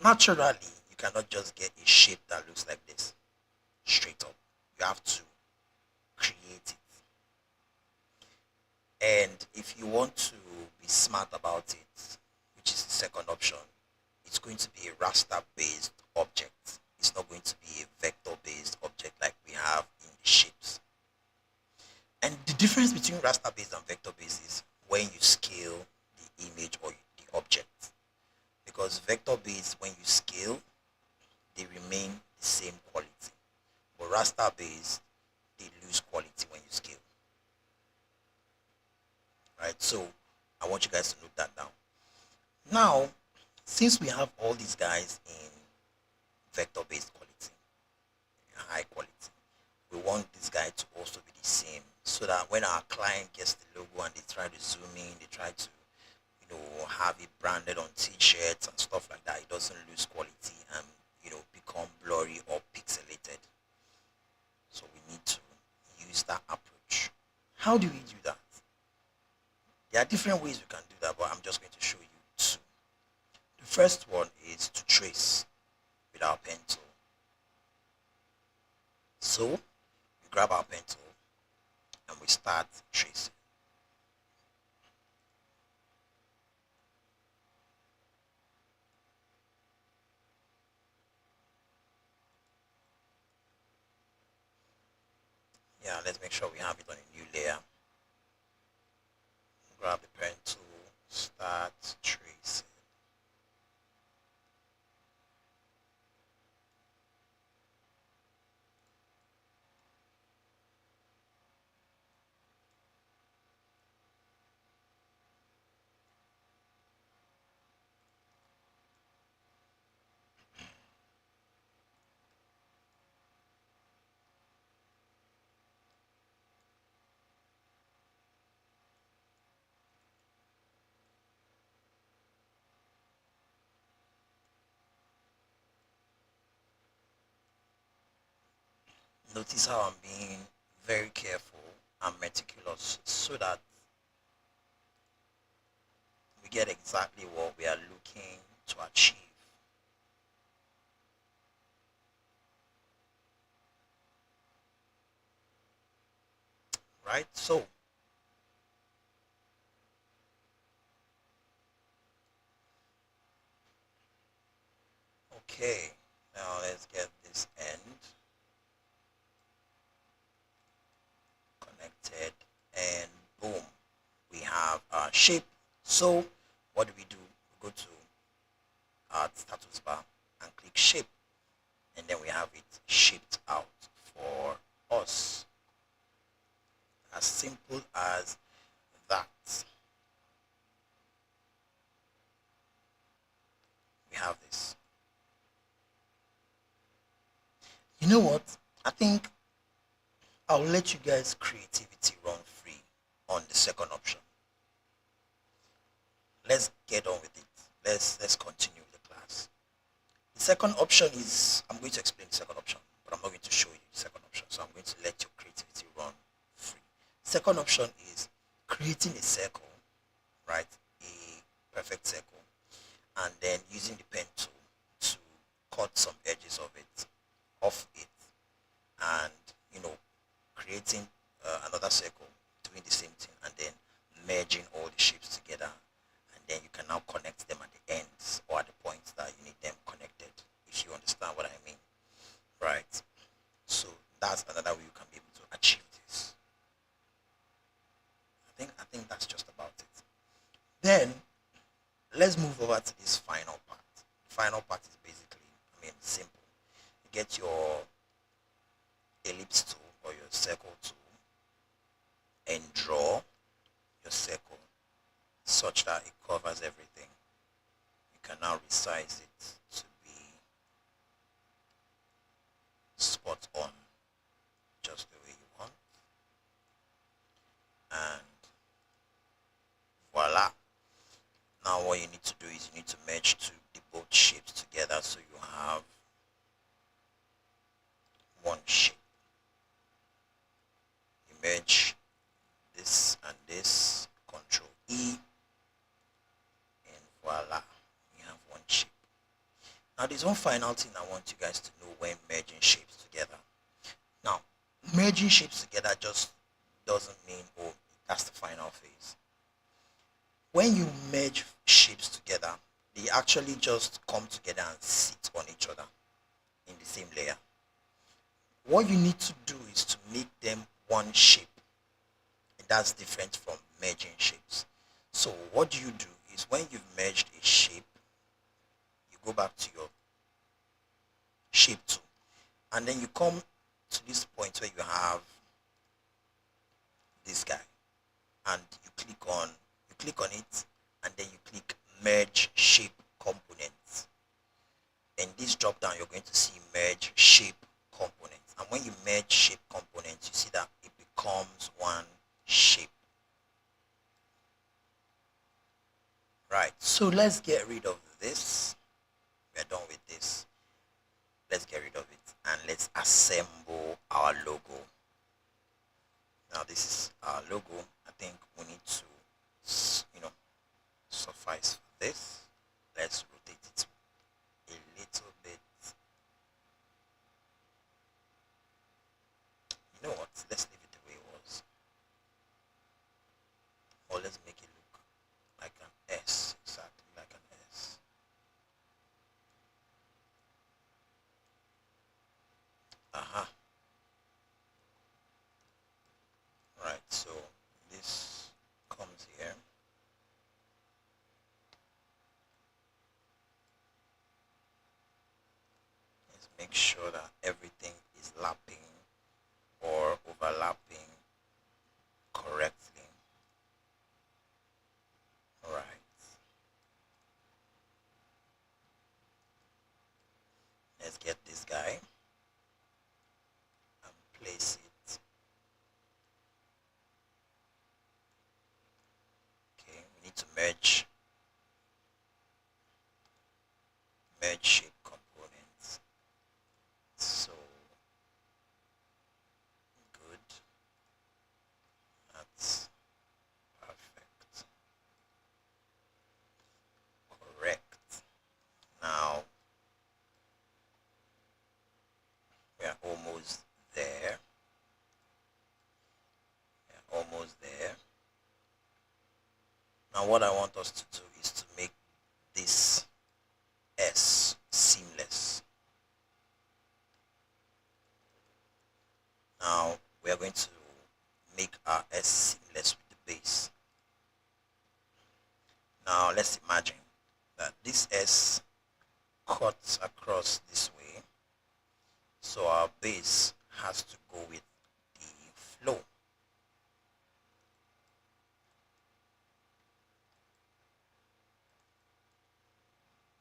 naturally, you cannot just get a shape that looks like this straight up. You have to create it. And if you want to be smart about it, which is the second option, it's going to be a raster based object. It's not going to be a vector based object like we have in the shapes. And the difference between raster based and vector based is when you scale the image or the object. Because vector based, when you scale, they remain the same quality. But raster based, they lose quality when you scale. Right? So I want you guys to note that down. Now, since we have all these guys in vector based quality, high quality, we want this guy to also be the same so that when our client gets the logo and they try to zoom in, they try to have it branded on t-shirts and stuff like that, it doesn't lose quality and become blurry or pixelated. So we need to use that approach. How do we do that? There are different ways we can do that, but I'm just going to show you two. The first one is to trace with our pen tool. So we grab our pen tool and we start tracing. Yeah, let's make sure we have it on a new layer. Grab the pen tool, start tracing. Notice how I'm being very careful and meticulous so that we get exactly what we are looking to achieve. Right? So, okay, now let's get this end connected and boom, we have our shape. So, what do? We go to our status bar and click shape, and then we have it shaped out for us. As simple as that. We have this. You know what? I think I'll let you guys creativity run free on the second option. Let's get on with it. Let's continue with the class. The second option is, I'm going to explain the second option, but I'm not going to show you the second option. So I'm going to let your creativity run free. Second option is creating a circle, right? A perfect circle, and then using the pen tool to cut some edges of it, off it, and creating another circle, doing the same thing, and then merging all the shapes together, and then you can now connect them at the ends or at the points that you need them connected, if you understand what I mean. Right? So that's another way you can be able to achieve this. I think that's just about it. Then let's move over to this final part. The final part is basically, simple. You get your ellipse tool or your circle tool and draw your circle such that it covers everything. You can now resize it to be spot on, just the way you want, and voila. Now what you need to do is you need to merge the both shapes together so you have one Now there's one final thing I want you guys to know when merging shapes together. Now, merging shapes together just doesn't mean, oh, that's the final phase. When you merge shapes together, they actually just come together and sit on each other in the same layer. What you need to do is to make them one shape, and that's different from merging shapes. So what do is when you've merged a shape, you go back to your shape tool, and then you come to this point where you have this guy, and you click on it, and then you click merge shape components. In this drop down, you're going to see merge shape components, and when you merge shape components, you see that it becomes one shape. Right, so let's get rid of this. We're done with this. Let's get rid of it and let's assemble our logo. Now this is our logo. I think we need to, suffice for this. Let's rotate it a little bit. You know what? Let's leave it the way it was. Or let's make it look like an S, exactly like an S. Right, so this comes here. Let's make sure that everything is lapping or overlapping correctly. Right. Let's get this guy and place it. Okay, we need to merge shape components. So good. That's perfect. Correct. Now we are almost there. We are almost there. Now what I want us to do is to make this S seamless. Now we are going to make our S seamless with the base. Now let's imagine that this S cuts across this way, so our base has to go with the flow.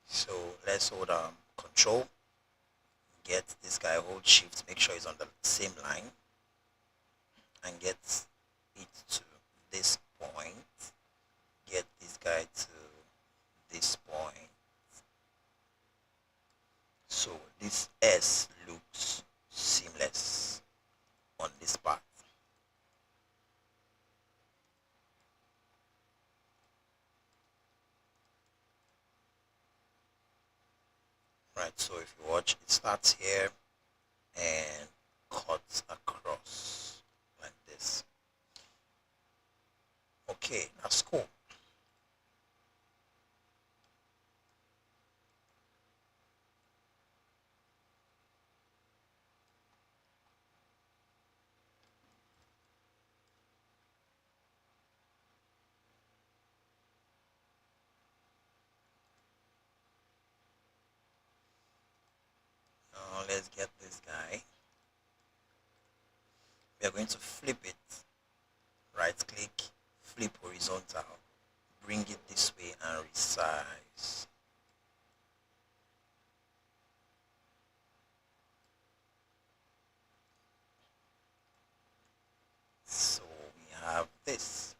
So let's hold control, get this guy, hold shift, make sure he's on the same line, and get it to this point, get this guy to this point. So this S looks seamless on this part. Right, so if you watch, it starts here and cuts across like this. Okay, that's cool. Now let's get this guy. We are going to flip it. Right click, flip horizontal, bring it this way and resize. So we have this.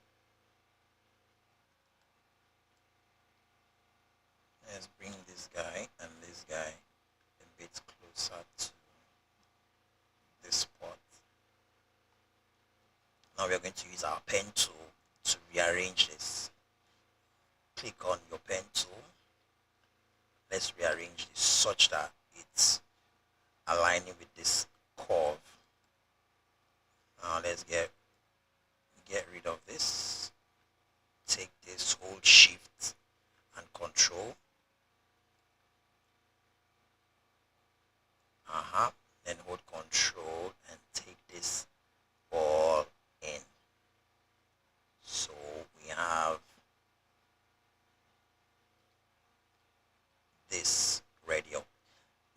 Let's bring this guy and this guy a bit closer to this spot. Now we are going to use our pen tool to rearrange this. Click on your pen tool. let's rearrange this such that it's aligning with this curve. Now let's get rid of this. Take this, hold shift and control. Then hold control and take this all in. So we have this radio.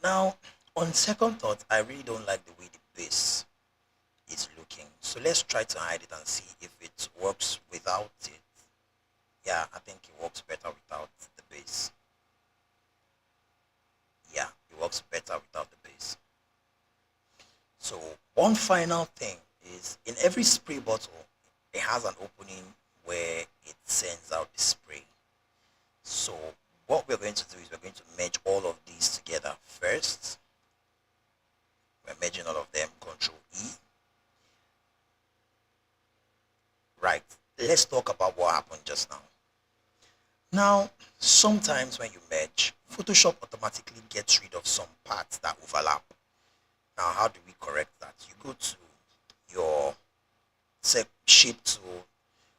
Now, on second thought, I really don't like the way the base is looking. So let's try to hide it and see if it works without it. Yeah, I think it works better without the base. Yeah, it works better without the base. So one final thing is in every spray bottle, it has an opening where it sends out the spray. So what we're going to do is we're going to merge all of these together first. We're merging all of them, Control E. Right, let's talk about what happened just now. Now, sometimes when you merge, Photoshop automatically gets rid of some parts that overlap. Now, how do we correct that? You go to your shape tool,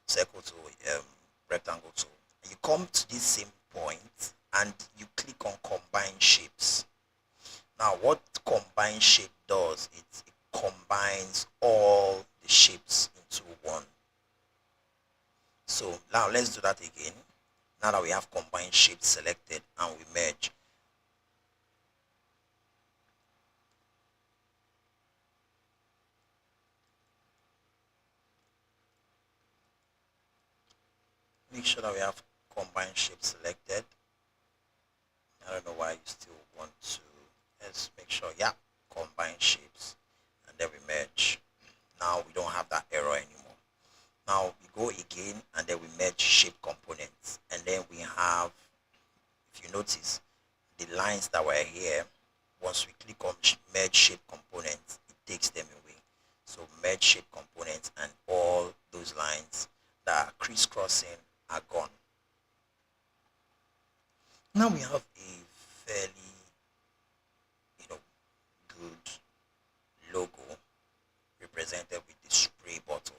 circle tool, rectangle tool, and you come to this same point and you click on combine shapes. Now, what combine shape does is it combines all the shapes into one. So now let's do that again. Now that we have combined shapes selected and we merge, make sure that we have combined shapes selected. I don't know why you still want to. Let's make sure, yeah, combine shapes, and then we merge. Now we don't have that error anymore. Now we go again and then we merge shape components, and then we have, if you notice, the lines that were here, once we click on merge shape components, it takes them away. So merge shape components and all those lines that are crisscrossing are gone. Now we have a fairly, good logo represented with the spray bottle.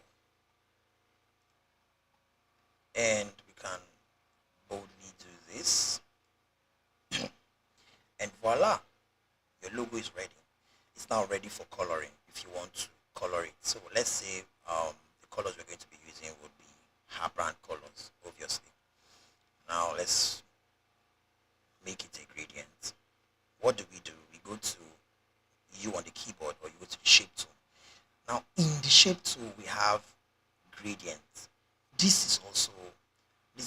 And we can boldly do this. And voila, your logo is ready. It's now ready for coloring if you want to color it. So let's say the colors we're going to be using would be her brand colors, obviously. Now let's make it a gradient. What do? We go to U on the keyboard, or you go to the shape tool. Now in the shape tool we have gradient. These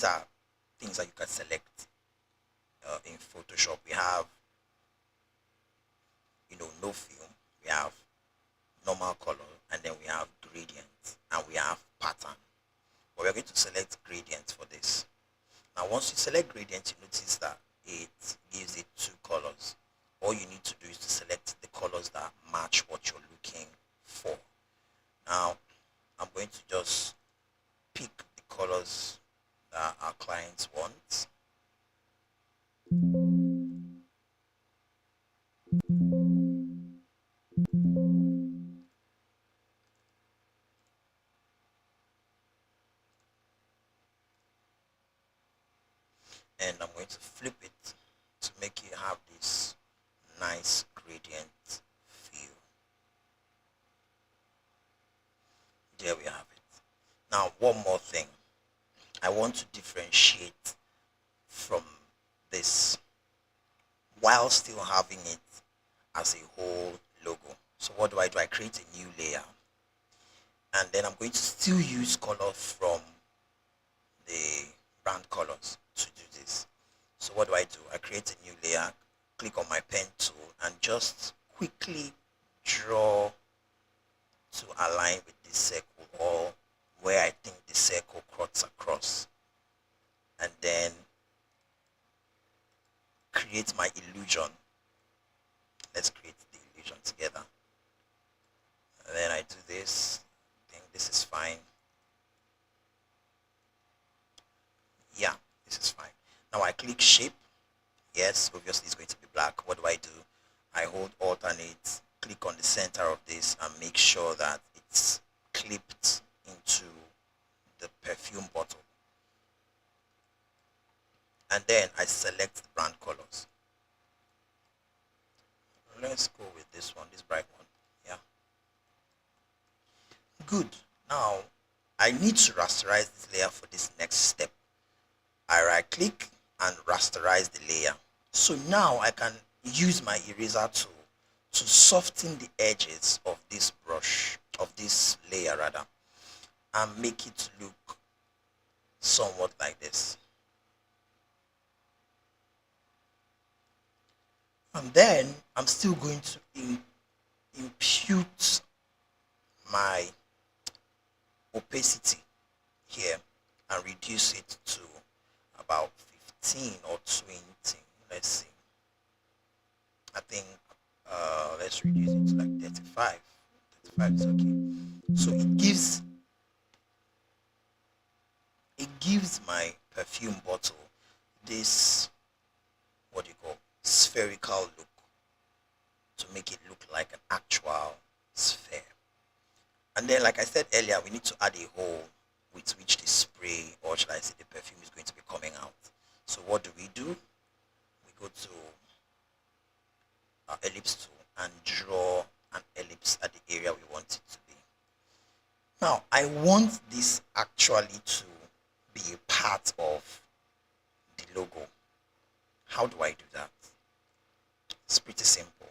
are things that you can select in Photoshop. We have no film, we have normal color, and then we have gradient, and we have pattern. But we're going to select gradient for this. Now once you select gradient, you notice that it gives it two colors. All you need to do is to select the colors that match what you're looking for. Now I'm going to just pick the colors that our clients want. And I'm going to flip it to make it have this nice gradient feel. There we have it. Now one more thing. I want to differentiate from this while still having it as a whole logo. So what do? I create a new layer, and then I'm going to still use color from the brand colors to do this. So what do? I create a new layer, click on my pen tool, and just quickly draw to align with this circle, or where I think the circle cuts across, and then create my illusion. Let's create the illusion together. And then I do this. I think this is fine. Yeah, this is fine. Now I click shape. Yes, obviously it's going to be black. What do? I hold alternate, click on the center of this and make sure that it's clipped into the perfume bottle. And then I select the brand colors. Let's go with this one, this bright one. Yeah. Good. Now, I need to rasterize this layer for this next step. I right click and rasterize the layer. So now I can use my eraser tool to soften the edges of this brush, of this layer rather, and make it look somewhat like this. And then I'm still going to impute my opacity here and reduce it to about 15 or 20. Let's see. I think let's reduce it to like 35. 35 is okay. So it gives my perfume bottle this, what do you call, spherical look, to make it look like an actual sphere. And then, like I said earlier, we need to add a hole with which the spray, or should I say the perfume, is going to be coming out. So what do? We go to our ellipse tool and draw an ellipse at the area we want it to be. Now, I want this actually to be a part of the logo. How do I do that? It's pretty simple.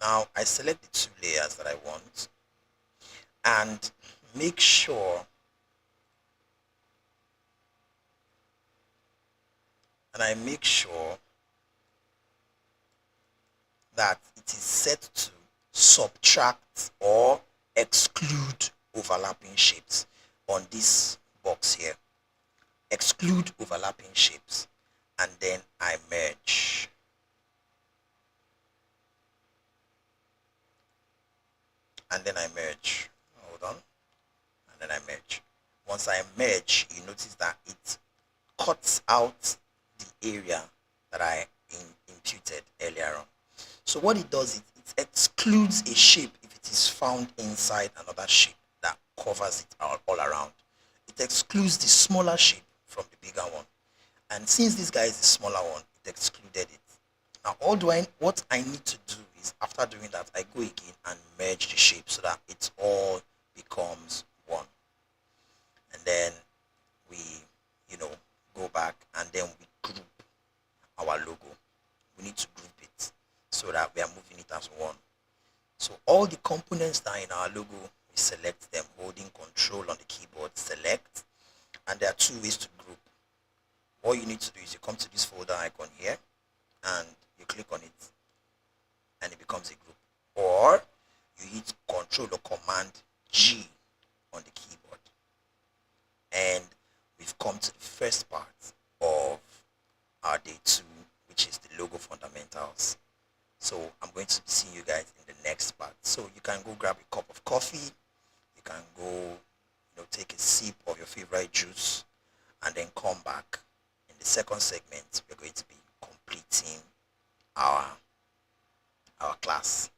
Now, I select the two layers that I want and make sure that it is set to subtract or exclude overlapping shapes on this box here. Exclude overlapping shapes, and then I merge. And then I merge. Hold on. And then I merge. Once I merge, you notice that it cuts out the area that I imputed earlier on. So what it does is it excludes a shape if it is found inside another shape that covers it all around. It excludes the smaller shape from the bigger one. And since this guy is the smaller one, it excluded it. Now what I need to do is, after doing that, I go again and merge the shape so that it all becomes one. And then we, go back and then we group our logo. We need to group it so that we are moving it as one. So all the components that are in our logo, we select them, holding control on the keyboard, select, and there are two ways to group. All you need to do is you come to this folder icon here and you click on it and it becomes a group. Or you hit Control or Command G on the keyboard. And we've come to the first part of our day 2, which is the logo fundamentals. So I'm going to be seeing you guys in the next part. So you can go grab a cup of coffee, you can go take a sip of your favorite juice, and then come back. In the second segment, we're going to be completing our class.